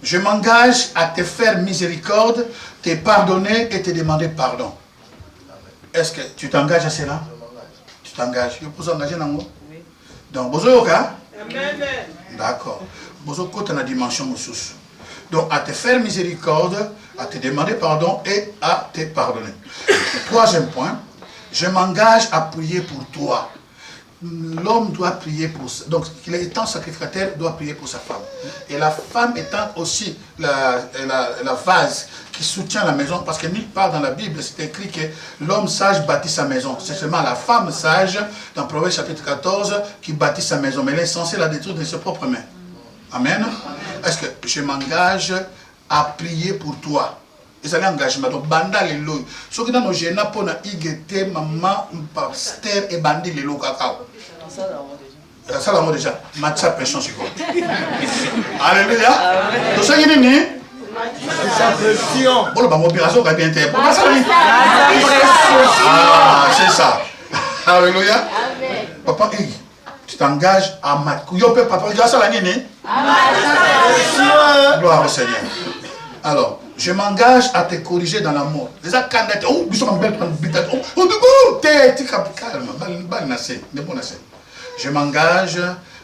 Je m'engage à te faire miséricorde, te pardonner et te demander pardon. Est-ce que tu t'engages à cela? Tu t'engages. Tu peux s'engager dans moi? Oui. Donc, vous avez Amen. d'accord. Vous avez une dimension sous. Donc, à te faire miséricorde, à te demander pardon et à te pardonner. Troisième point, je m'engage à prier pour toi. L'homme doit prier pour ça. Donc, étant sacrificateur, doit prier pour sa femme. Et la femme étant aussi la vase qui soutient la maison, parce que nulle part dans la Bible, c'est écrit que l'homme sage bâtit sa maison. C'est seulement la femme sage, dans Proverbe chapitre 14, qui bâtit sa maison. Mais elle est censée la détruire de ses propres mains. Amen. Est-ce que je m'engage à prier pour toi? Et ça l'engagement. Donc, banda les lois. Ce qui dans nos jeunes, pour na igete, maman, pasteur et bandi les lois cacao. Ça là, moi déjà. Matcha pression sur quoi? Alléluia. Tout ça, il y a une pression. Bon, le bambou opération qui a bien été. Ah, c'est ça. Alléluia. Papa, tu t'engages à match. Papa, tu as ça la nini? Gloire au Seigneur. Alors, je m'engage à te corriger dans l'amour. Les accandates, oh, ils sont belles, je m'engage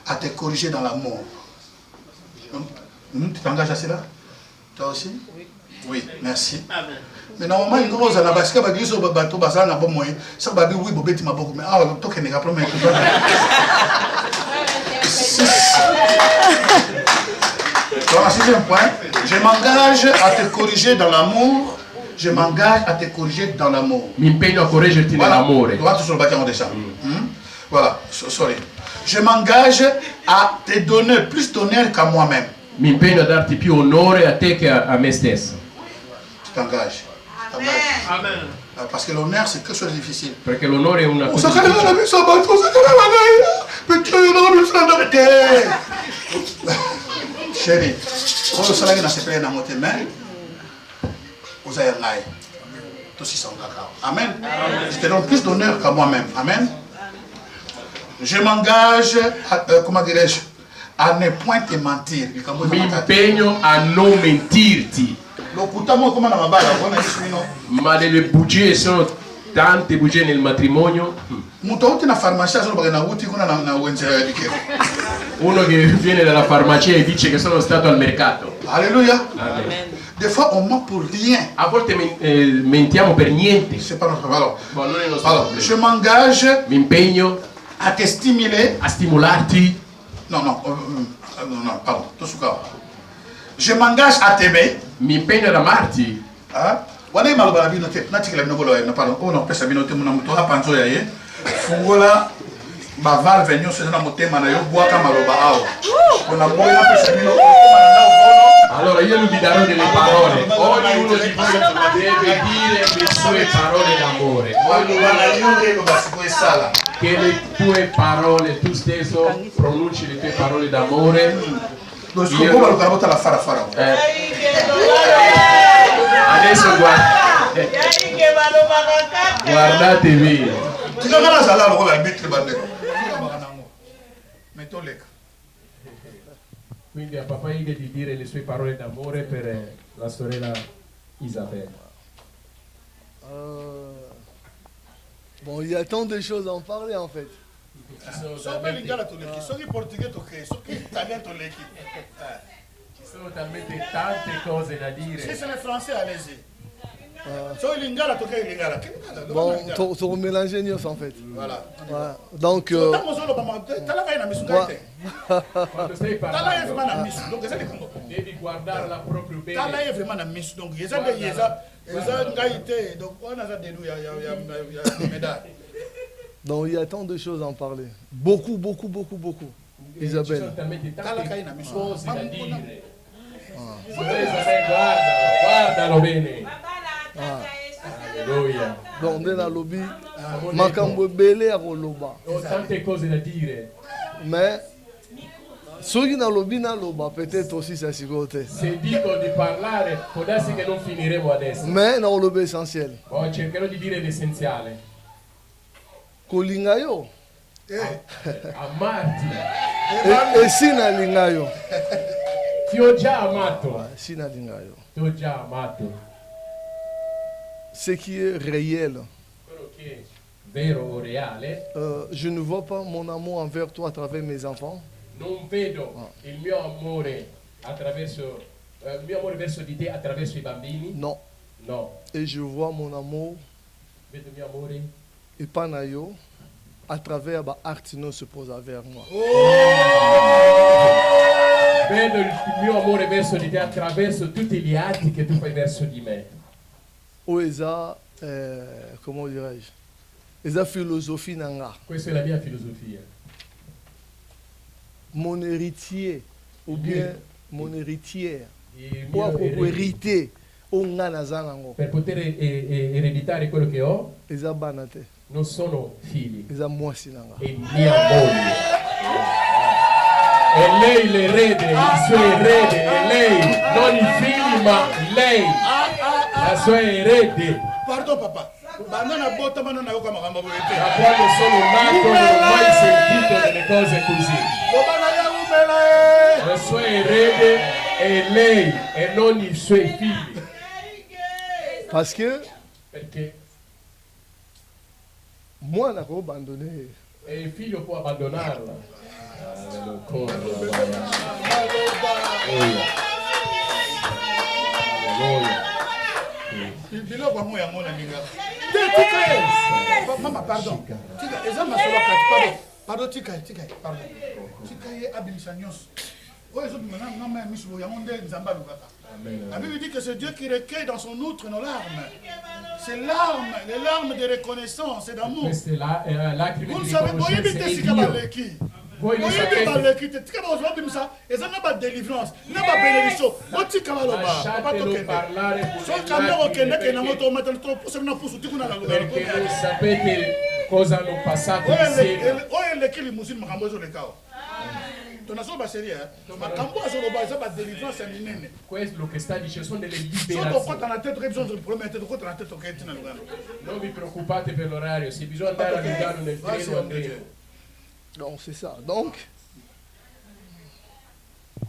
à te corriger dans l'amour. Tu t'engages à cela? Toi aussi? Oui. Oui, merci. Mais normalement, il y a une chose, parce que les gens bateau, ça n'a pas moyen. Ça va bien, oui, bobé, tu m'as beaucoup. Mais ah, toi, qui n'est pas premier. Donc, sixième point, je m'engage à te corriger dans l'amour. Je m'engage à te corriger dans l'amour. Mi impegno a correggerti Voilà. nell'amore. Voilà, sorry. Je m'engage à te donner plus d'honneur qu'à moi-même. Mi impegno a darti più onore a te che a me stesso. Tu t'engages. Amen. Parce que l'honneur, c'est quelque chose de difficile. Perché l'onore è una On cosa s'en calme la difficile. vie, ça va, on s'en calme la vie. Putain, on a mis ça dans chérie, quand le salaire n'a pas dans votre main, vous avez un aïe. Tous ils sont d'accord. Amen. Je te donne plus d'honneur qu'à moi-même. Amen. Je m'engage, comment dirais-je, à ne point te mentir. Mi impegno a non mentirti. Ma delle bugie sono tante bugie nel matrimonio. Uno che viene dalla farmacia e dice che sono stato al mercato. Alleluia. Amen. Des fois on ment pour rien. A volte mentiamo per niente. C'est pas notre valeur. Bon, non è nostro Alors, problema. je m'engage Mi impegno a te stimuler. a stimolarti. Non, pardon. Je m'engage à t'aimer. Mi impegno ad amarti. Wana imalo bino te na tikela bino bolo na pardon. Oh non, pesa bino te muna muto apanzo ya ye. Fungola ba valve nyo se na motema na yo boaka maloba awa. Ona boy na pesa bino Allora io vi darò delle parole. Ognuno di voi deve dire le sue parole d'amore. Che le tue parole, tu stesso pronunci le tue parole d'amore. Adesso guardatevi. Quindi a papà Ide di dire le sue parole d'amore per la sorella Isabella. Bon, il y a tant de choses à en parler en fait. Ci sono talmente tante cose da dire. Si c'est le français, allez-y. Bon, ton mélanger en fait. Voilà. Voilà. Donc, devi guardarla proprio bene. Donc il y a tant de choses à en parler. Beaucoup. Isabelle. Guardalo bene. Alleluia. Donc nella lobby, makambo belé a koloba. Tante cose da dire. Mais soki na lobby na loba peut-être aussi ça si côté. Se dico di parlare, può darsi che non finiremo adesso. Mais na lobby essentiel. Cercherò di dire l'essenziale. Kolinga yo. Amarti. E sina linga yo. Ti ho già amato. Sina linga yo. Ti ho già amato. Ce qui est réel. Quello che è vero o reale. Je ne vois pas mon amour envers toi à travers mes enfants. Non vedo il mio amore attraverso il mio amore verso di te attraverso i bambini. No. Et je vois mon amour. Vedo il mio amore. Et Panayo à travers Artino se pose vers moi. Vedo il mio amore verso di te attraverso tutti gli atti che tu fai verso di me. Oesa, comment dirais-je? Esa philosophie nanga. Questa è la mia filosofia. Mon héritier ou bien mon héritière. Pour hériter. Per poter ereditare quello che ho. Esa banate. Non sono figli. Esa mwasi nanga. È mia moglie. È lei l'erede, il suo erede, è lei, non i figli ma lei, la sua erede. Pardon papa, da quando sono nato non ho mai sentito delle cose così. La sua erede è lei e non i suoi figli. Perché moi non ho abbandonato. E il figlio può abbandonarla. Mama, pardon. Pardon, tika. La Bible dit que c'est Dieu qui recueille dans son outre nos larmes. C'est les larmes de reconnaissance et d'amour. Vous ne savez pas, voi non sapete délivrance, lasciatelo parlare perché non sapete cosa hanno passato insieme. Quello che sta dicendo sono delle liberazioni. Non vi preoccupate per l'orario, se bisogna andare a Lugano nel treno andremo. Donc c'est ça. Donc,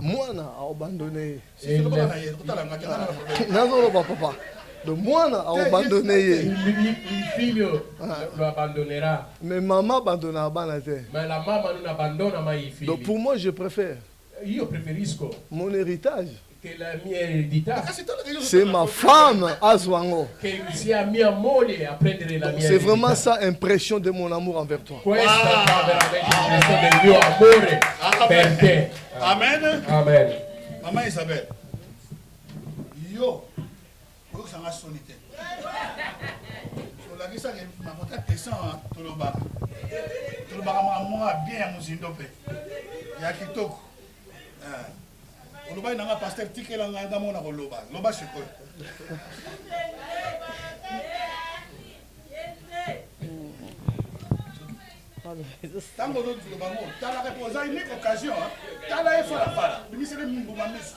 Mwana a abandonné. Et Non, papa. Le Mwana a abandonné. il figlio lo abbandonerà. Mais maman abandonnera Banate. Ma la mamma non abbandona mai i figli. Donc pour moi, je préfère. Io preferisco Mon héritage. che la mia eredità, C'est ma femme, Azwango. che sia mia moglie a prendere la mia C'est eredità. vraiment ça, impression de mon amour envers toi. Questa fa veramente l'espressione del mio amore per te. Amen. Amen. Maman Isabelle. Yo. Vous ça m'a sonné. Sur la question que ma photo descend tout le bas. Tout le bas moi bien mon zindope. Ya kitoko. Oloba nanga pasteur tikela nganda mona ko loba. Loba shiko. Tango do tu loba mo. Tala reposa une occasion. Tala e fala fala. Bimisele mumbu mamis.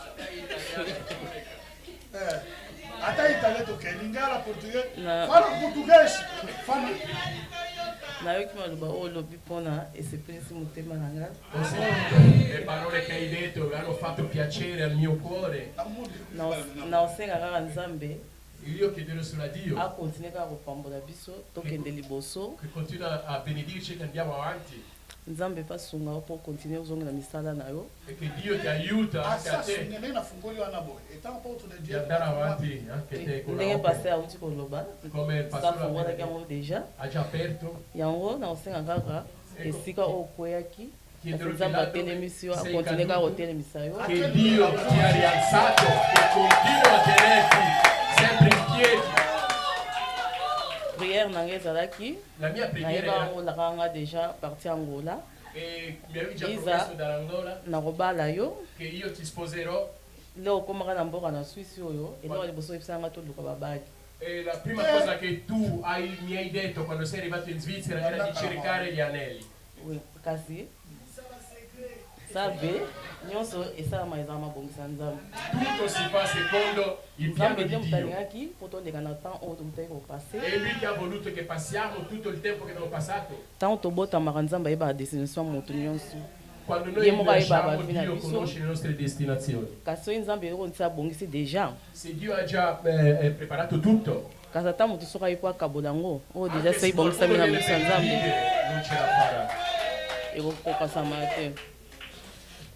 Ata italien to lingala portugais. Fala portugais. Fala. nayoki maloba oyo olobi mpona esepelisi motema na nga Le parole che hai detto hanno fatto piacere al mio cuore. na osenga kaka nzambe Io chiederò solo a Dio akontinue kaka kopambola biso tokende liboso che continua a benedirci che andiamo avanti nzambe mpe asunga mpo kontinue ozongela misala na yo e che Dio ti aiuta anche a te Nene na fungoli wana boy. Etant porte de di Dieu. andare avanti anche te con ndenge la paster auti koloba come il pastore safungolaki yango deja ha già aperto. yango na osenga kaka esika oyo okweyaki kasi Chiederò nzambe che atelemisi yo sei akontinue kaka caduto, kotelemisa yo che Dio ti ha rialzato e continua a tenerti sempre in piedi. priere na nga ezalaki La mia preghiera nayeba era yango olaka nga deja parti angola e mi avevi già Isa. promesso dall'Angola nakobala yo che io ti sposerò. leo okomaka na mboka na swisse oyo eloko liboso oyebisa nga toluka babaki E la prima cosa che tu mi hai detto quando sei arrivato in Svizzera era di cercare gli anelli. kasi sabe nyonso esalama ezala mabongisa nzambe Tutto si fa secondo il piano nzambe di nde moto Dio. alingaki mpo toleka na temps oyo tokutaki kopase È lui che ha voluto che passiamo tutto il tempo che abbiamo passato. ntango tobotamaka nzambe ayebaka destination ya moto nyonso Quando noi ye moko ayebaka lasciamo, bavi na Dio biso conosce le nostre destinazioni. kasi oyo nzambe oyo ntisi abongisi deja Se Dio ha già preparato tutto, kasi ata moto soki ayi po akabola yango oyo deja anche se se ebongisami na qualcuno miso ya deve nzambe vivere, non ce la farà. ekokokasama te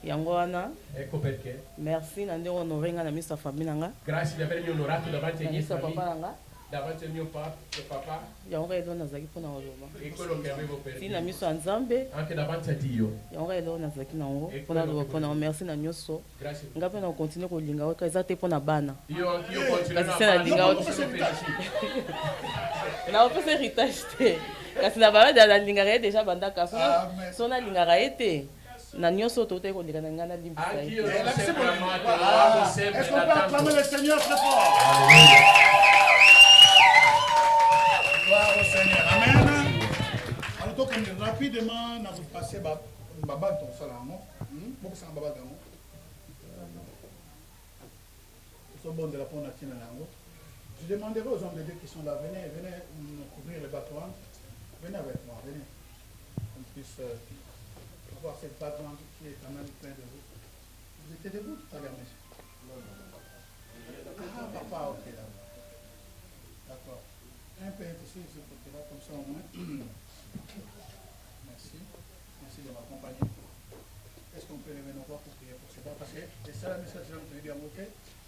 yango wana Ecco perché. merci na nde honore nga na miso ya famille na nga Grazie di avermi onorato davanti na ai miei miso ya famiglie, papa na nga davanti al mio papà yango ka elo nazalaki mpona koloba e quello che avevo per ti na dire. miso ya nzambe Anche davanti a Dio. yango ka elo nazalaki nango E mpona quello koloba che mpona ngo merci na nyonso Grazie. nga mpe na kokontinue kolinga oyo eza te mpona bana Io anch'io continuerò kasi se nalinga a oyo sono felice. na opesa héritage te kasi na bayada nalingaka ye deja bandaka so nalingaka ye te na nyonso oyo toutaki koleka na ngai nalimbisa Anch'io ye l'ho sempre amato, lo amo sempre Est-ce qu'on da peut tanto. acclamer le Seigneur très fort? Gloire au Seigneur. Amen. Alors, donc, rapidement, nous allons passer Baba dans le salon. Beaucoup de Baba dans le bon de la ponte à Tinanango. Je demanderai aux hommes de Dieu qui sont là, venez nous couvrir le bateau. Venez avec moi, venez. Qu'on puisse voir cette bateau qui est quand même plein de vous. Vous étiez debout tout à l'heure, monsieur? Ah, papa, ok, là. D'accord. Un peu ici, ce côté-là, comme ça au moins. Merci. Merci de m'accompagner. Est-ce qu'on peut lever nos voix pour prier pour cela? Parce que c'est ça la message que je veux dire, ok?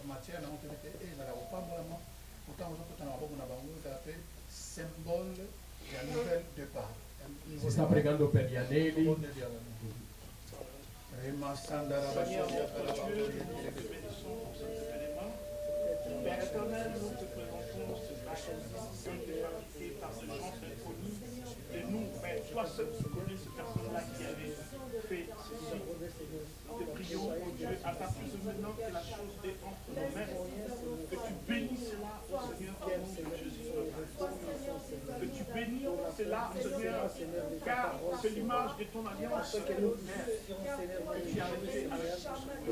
En matière, on peut dire, et là, on parle vraiment. Pourtant, on peut avoir un symbole de la nouvelle départ. Si sta pregando per gli anelli. Père éternel, nous te présentons la condition de qualité par ce grand symphonie. Et nous, mais toi seul tu connais cette personne-là qui avait fait ceci. Nous te prions, oh Dieu, à partir de maintenant que la chose est entre nos mains, que tu bénis cela, oh Seigneur, au nom de Jésus. Que tu bénis cela, Seigneur, car c'est l'image de ton alliance, Père, que tu as fait avec nous.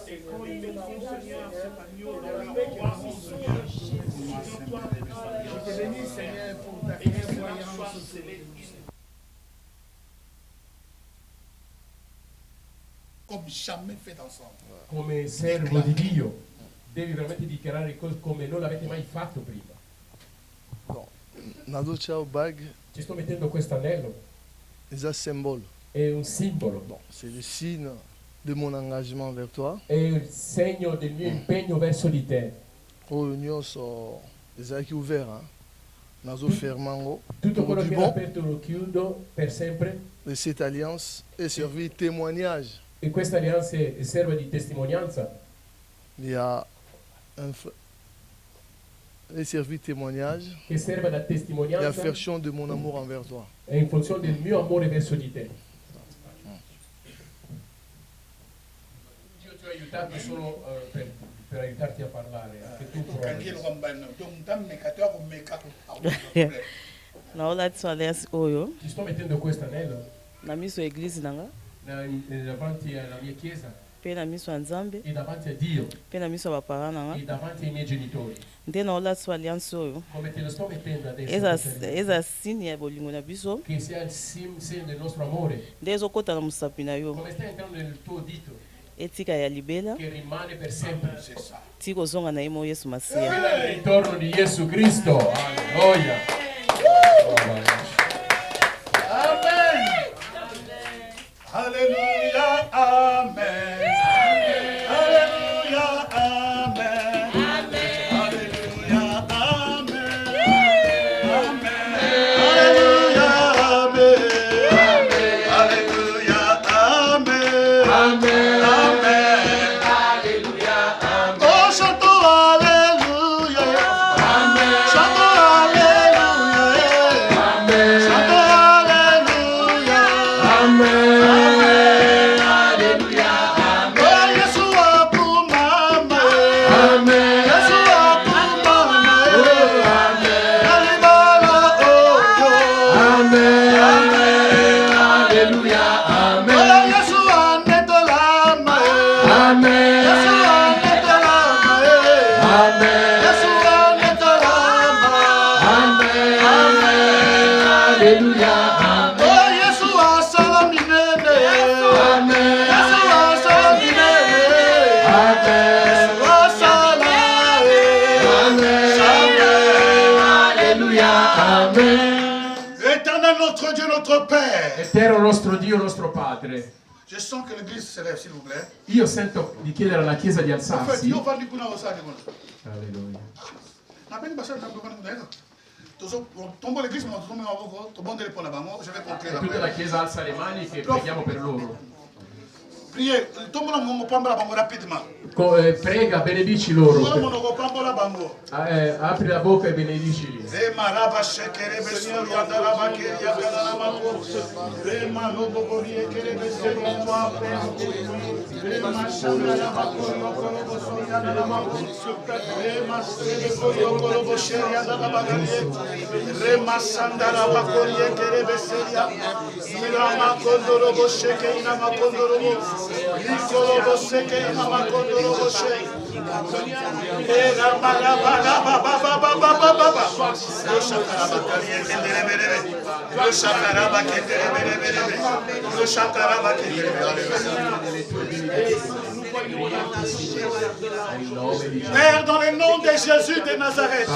Et quand ils mettront, Seigneur, cet agneau dans leur croix, oh Seigneur, souviens-toi de notre alliance, Seigneur, et que cela soit scellé. comme jamais fait ensemble. Come servo di Dio, devi veramente dichiarare cose come non l'avete mai fatto prima. Bon, Nado Ciao Bag, Ci sto mettendo questo anello, c'est un symbole. è un simbolo, Bon, c'est le signe de mon engagement vers toi. è il segno del mio impegno verso di te. Oh, l'union sont les acquis ouverts. Hein. Nazo Fermango. Tutto quello che è bon, aperto lo chiudo per sempre. de cette alliance est servi témoignage. E questa alleanza serve di testimonianza. Il y a un est servi témoignage Che serve da et testimonianza affection de mon amour envers toi. è in funzione del mio amore verso di te. Dio ti ha aiutato solo per aiutarti a parlare, anche tu provi. naolatisa aliasi oyo Ti sto mettendo questo anello na miso ya eglize nanga davanti alla mia chiesa mpe na miso ya nzambe e davanti a Dio mpe na miso ya bapara e nanga davanti ai miei genitori. nde naolatisa aliansi oyo Come te lo sto mettendo adesso, eza sini ya bolingo na biso che sia il segno del nostro amore, nde ezokɔta na mosapi na yo come sta entrando nel tuo dito, etika ya libela che rimane per sempre. ti kozonga na ye mo yesu masiya Fino al ritorno di Gesù Cristo. Alleluia. Alléluia, Amen. Alléluia, Amen. Alléluia, Amen. Alléluia, Amen. Alléluia, Amen. Alléluia, Amen. Oh, chantons Alléluia. Chantons Alléluia. Chantons Alléluia. Éternel notre Dieu, notre Père. Eterno nostro Dio, nostro Padre. Je sens que l'église se lève, s'il vous plaît. Io sento di chiedere alla Chiesa di En fait, alzarsi. io parli kuna osali kuna. Alleluia. Na beni basala na bani kuna. Tozo tombo l'église mo tombo maboko, to bondele pona bango, je vais compter la Tutta la Chiesa alza le mani che preghiamo per loro. Priez, tombo na mongo pamba bango rapidement. Prega, benedici loro. Tombo na mongo pamba bango. Apri la bocca e benedicili. Re maraba shekere besuri andara bakeri andara mako. Re mano bogori ekere besuri andara mako. Re mashandara bakori okoro bosori andara mako. Re masere kori okoro bosori andara bakari. Re masandara bakori ekere besuri. Ira makondoro bosheke ina makondoro bo. Ikoro bosheke ina makondoro bosheke. Era bara bara ba ba ba ba ba ba ba. Père, dans le nom de Jésus de Nazareth,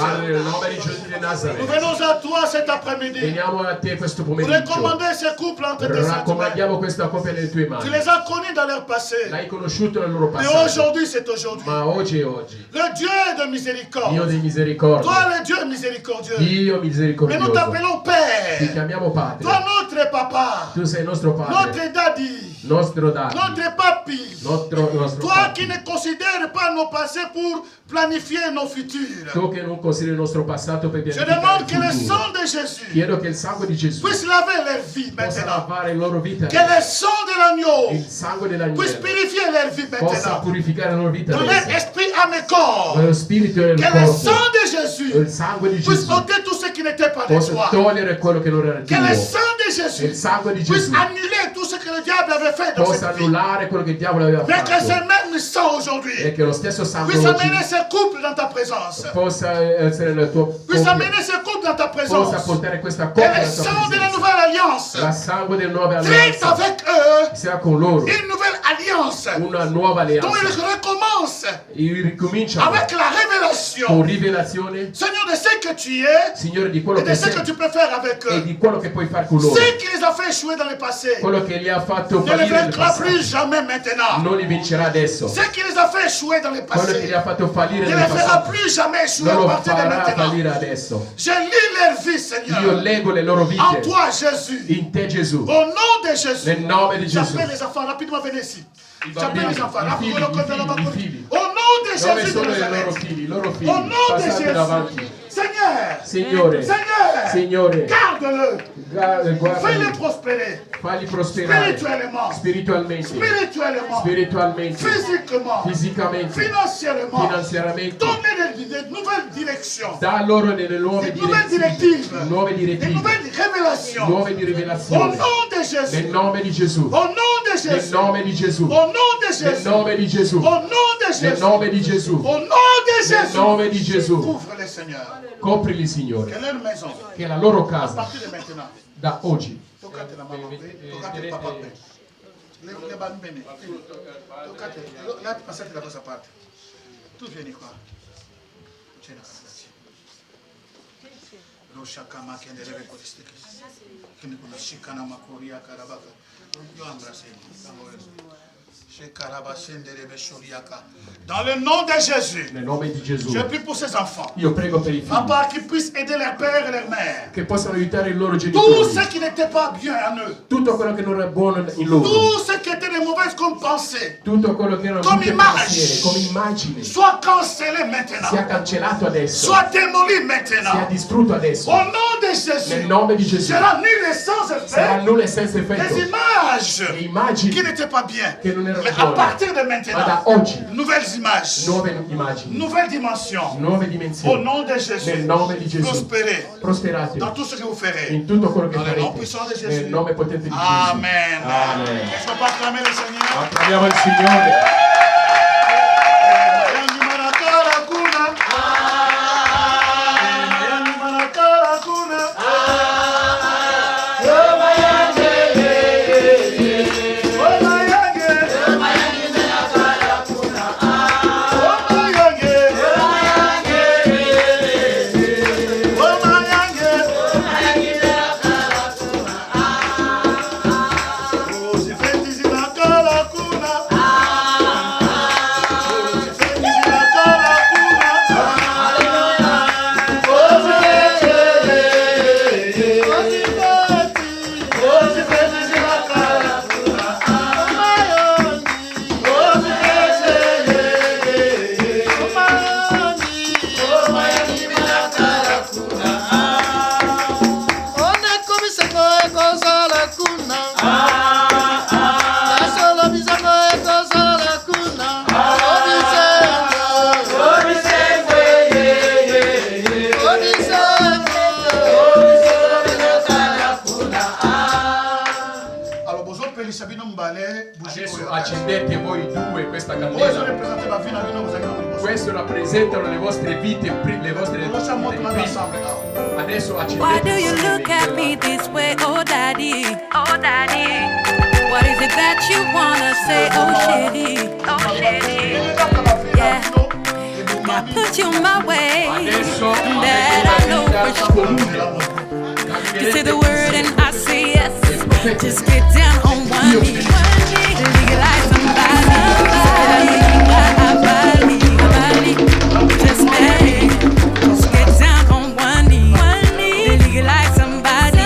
nous venons à toi cet après-midi. Veniamo a te questo Pour pomeriggio. recommander ce couple entre tes saintes mains. Raccomandiamo questa coppia nelle tue Tu mani. les as connus dans leur passé. L'hai conosciuto nel loro Mais passato. aujourd'hui, c'est aujourd'hui. Ma oggi è oggi. Le Dieu de miséricorde. Dio di misericordia. Toi, le Dieu miséricordieux. Dio Mais nous misericordioso. t'appelons Ti Père. chiamiamo Toi, Padre. notre papa. Tu sei nostro Padre. Notre daddy. Nostro Daddy. Notre papi. Nostro Toi Padre. qui ne considères pas nos passés pour planifier nos futurs. Tu che non consideri il nostro passato per Je pianificare demande il que le futuro. sang de Jésus Chiedo che il sangue di Gesù puisse laver leur vie possa maintenant. lavare la loro vita. Que le sang de l'agneau Il sangue puisse dell'agnello purifier leur vie possa maintenant. purificare la loro vita Dans leur adesso. esprit, âme et corps. Nello spirito e nel Que le corpo. sang de Jésus Il sangue di puisse Gesù ôter tout ce qui n'était pas de possa toi. togliere quello che non era Que le tuo. sang de Il Jésus sangue di puisse Gesù annuler tout ce que le le diable avait fait dans possa cette vie. annullare quello che il diavolo aveva Mais que ce fatto même sang e aujourd'hui che lo stesso sangue puisse oggi amener ce couple dans ta présence. possa essere nel tuo Puisse coppia, amener ce couple dans ta possa présence. portare questa Et coppia le nella tua sang de la presenza. nouvelle alliance La sangue delle nuove traite alleanze avec eux sia con loro, une nouvelle alliance una nuova dont ils alleanza. recommencent Ricominciano avec la révélation, con rivelazione, Seigneur, de ce que tu es Signore, di quello et de che ce que sei tu peux faire avec e eux. di quello che puoi fare con loro. Ce qui les a fait échouer dans le passé Quello che li ha fatto ne les fallire nel vaincra plus passato jamais maintenant. non li vincerà adesso. Ce qui les a fait échouer dans le Quello che li passé ha fatto fallire ne nel les fera passato plus jamais échouer non à lo partir de farà maintenant. fallire adesso. Je lis leur vie, Io Seigneur. leggo le loro En vite toi, Jésus. in te, Gesù. Au nom de Jésus. Nel nome di Gesù. J'appelle les enfants, rapidement venez ici. I J'appelle bambini, les enfants, i figli, rapidement. i figli. Au nom de Dove Jésus de sono i loro Nazareth. figli, i loro figli? Au nom de Passate Jésus. davanti. Seigneur. Signore, Seigneur. Signore, Garde-le. Fais-le guardali, prospérer. fagli prosperare Spirituellement. spiritualmente, Spirituellement. spiritualmente, Physiquement. fisicamente, Financièrement. finanziariamente. Donner de nouvelles directions. Da loro delle nuove Des nouvelles directives. nuove Des direttive, nouvelles révélations. nuove di Au rivelazione. nom de Jésus. Nel nome di Gesù, Au nom de nel Jésus. nome di Gesù, Au nom de nel Jésus. nome di Gesù, Au nom de nel Jésus. nome di Gesù, Au nom de nel Jésus. nome di Gesù. Couvre-les, Seigneur. Coprili, Signore, Que leur maison, che la loro à casa partir de maintenant, da oggi toccate la maman, toccate il papa. Le bambini, toccate, là passate da questa parte. Tu vieni qua. C'è la casa. Lo shakama che ne deve costare. Che ne conosci kana makoria karabaka. Io embrassez. Dans le nom de Jésus, nel nome di Gesù. je prie pour ces enfants. Io prego per i figli Papa, qu'ils puissent aider leur père et leur mère. che possano aiutare i loro Tout genitori. ce qui n'était pas bien en eux. Tutto quello che non è buono in loro. Tout ce qui était de mauvaises comme pensée. Tutto quello che erano Come brutte immagini. pensieri, come immagini, Soit cancellé maintenant. sia cancellato adesso, Soit démoli sia maintenant. distrutto adesso. Au nom de Jésus. Nel nome di Gesù. Sera nul et sans Sarà effet. nulla e senza Des effetto. images E immagini qui n'étaient pas bien. che non erano Mais à buone. partir de Ma da maintenant, oggi, nouvelles images. nuove immagini, Nouvelle dimension. nuove Au dimensioni. nom de Jésus. Nel nome di Gesù. Prospérez Prosperate dans tout ce que vous ferez. in tutto quello che Dans le nom farete. puissant de Jésus. Nel nome potente di Gesù. Amen. Amen. Est-ce qu'on peut acclamer le Seigneur? Acclamiamo il Signore. Yangi manakara kuna. Yangi manakara kuna. Roma yange. Roma yange. Roma yange manakara kuna. Roma yange. Roma yange. Roma yange. Roma yange manakara kuna. Uzifeti zinakala kuna. Alors, vous autres, Pélissa, bino mbale, bougie Adesso oyo. accendete voi due questa Voi candela. sono rappresentati la fine, bino vous avez Questo rappresentano le vostre vite, le vostre Nous vite sommes di maintenant prima. ensemble. là. Adesso Why accendete do you insieme look at quella- me this way, oh daddy? Oh daddy. What is it that you wanna say, oh shitty? Oh shitty. Yeah. I put you my way. Adesso That I know for sure. You say the word and I say yes. Just get down on one knee. Legalize somebody. Just marry. Just get down on one knee. Legalize somebody.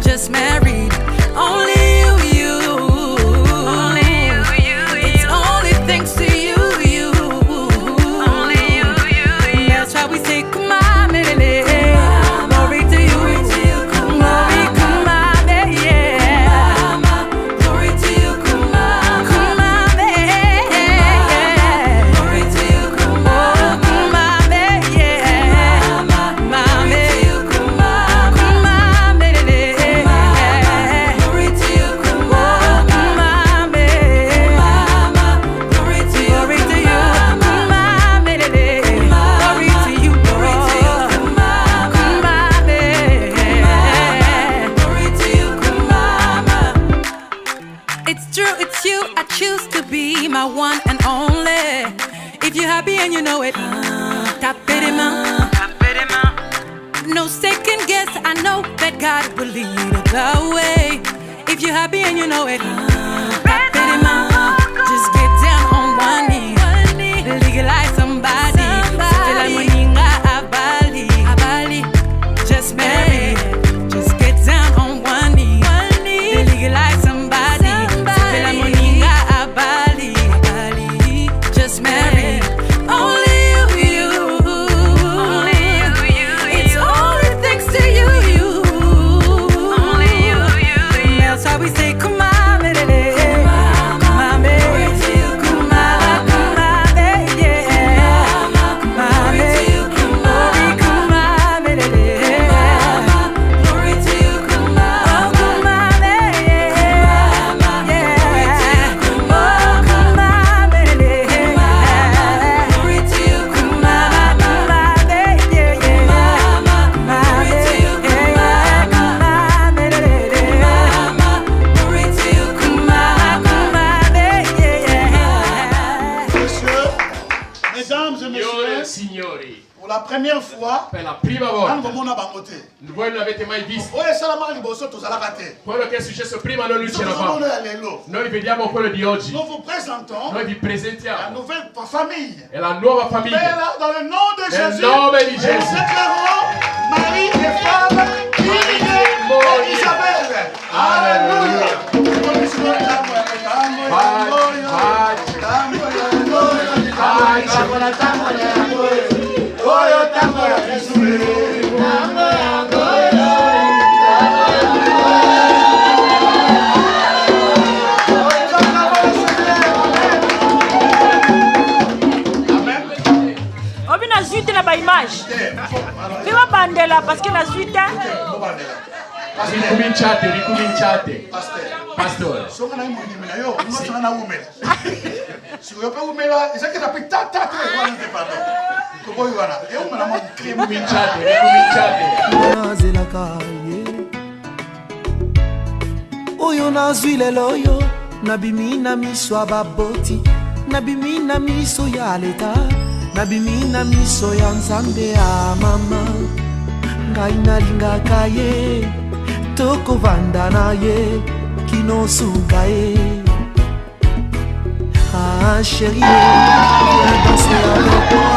Just married. Only you. Only you. It's only thanks to you. Only you. That's why we say, come on, baby. Glory to you. it. Taper des mains. No second guess, I know that God will lead the way. If you're happy and you know it, taper des mains. Just get down on one knee. Legalize somebody. C'était la moninga à Bali. Just marry. Just get down on one knee. Legalize somebody. C'était la moninga à Bali. Just marry. Only you. It's only thanks to you. That's why we say, come on. Pour la première fois, per la prima volta, voi non l'avete mai visto. Quello che è successo prima non c'eravamo. Noi vediamo quello di oggi. Noi vi presentiamo la nouvelle famille. È la nuova famiglia. Père, dans le nom de Jésus, nel nome di Gesù. Marie et femme, et Isabelle. Alléluia. Obina suite na ba image. Fima bandela parce que la suite ricominciate. Pastore. Oyo nazwi lelo oyo nabimi na miso ya baboti, nabimi na miso ya leta, nabimi na miso ya nzambe ya mama. Ngai nalingaka ye, tokovanda na ye kino suka ye. Ah chérie, viens danser avec moi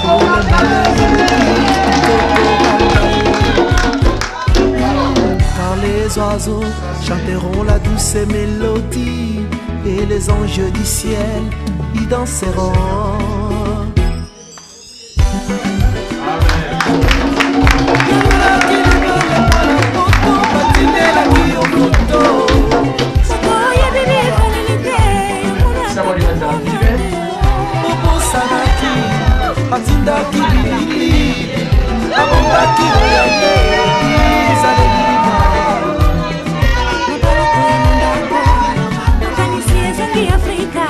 pour le malheur et le pire, tokovanda ye. Car les oiseaux chanteront la douce mélodie et les anges du ciel y danseront. Siamo arrivati alla fine. Bobo Sanaki, Atindaki Bilili, Abombaki Oyaye, Izalelima. Makanisi ezangi Afrika,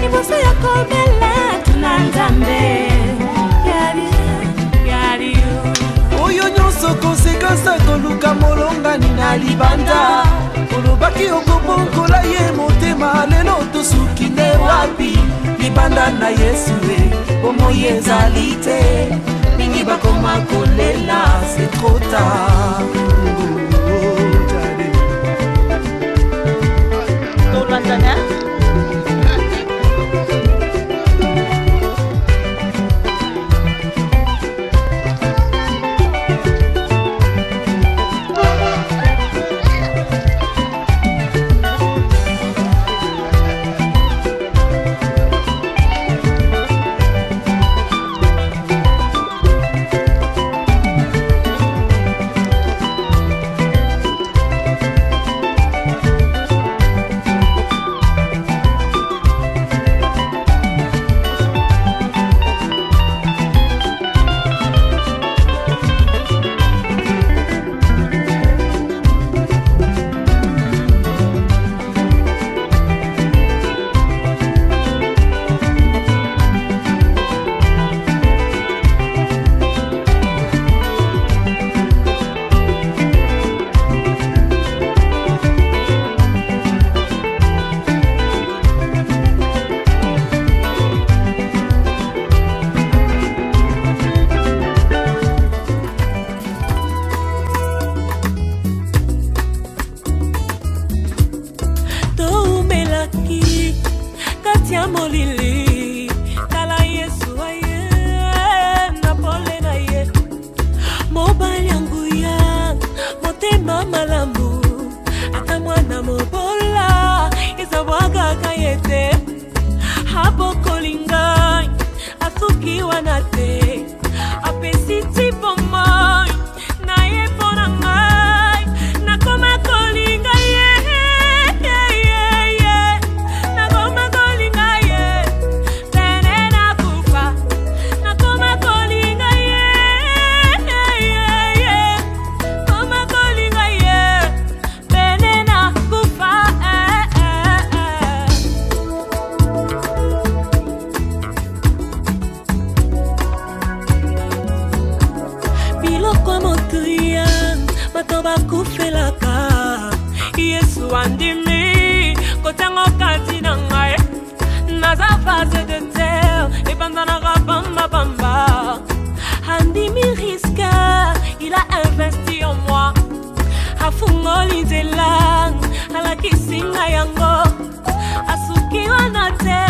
liboso ya kobela tuna Nzambe. Oyo nyonso konsekansi akoluka molongani na libanda. Olobaki okobongola ye motema, lelo tosuki nde wapi? Libanda na Yesu bomoi ezali te, mingi bakoma kolela c'est trop tard. malamu ata mwana mobola ezabwagaka ye te hapo kolinga asukiwa na te apesi ti pomoi na ye pona ngai nakoma kolinga ye nakoma kolinga ye pene nakufa nakoma kolinga ye koma kolinga ye pene nakufa biloko motuya bato bakufelaka yesu andimi kotango kati na ngai naza vase de terre ebandanaka bambabamba andimi riska il a investi en moi afungoli nzela alakisinga yango asukiwa na te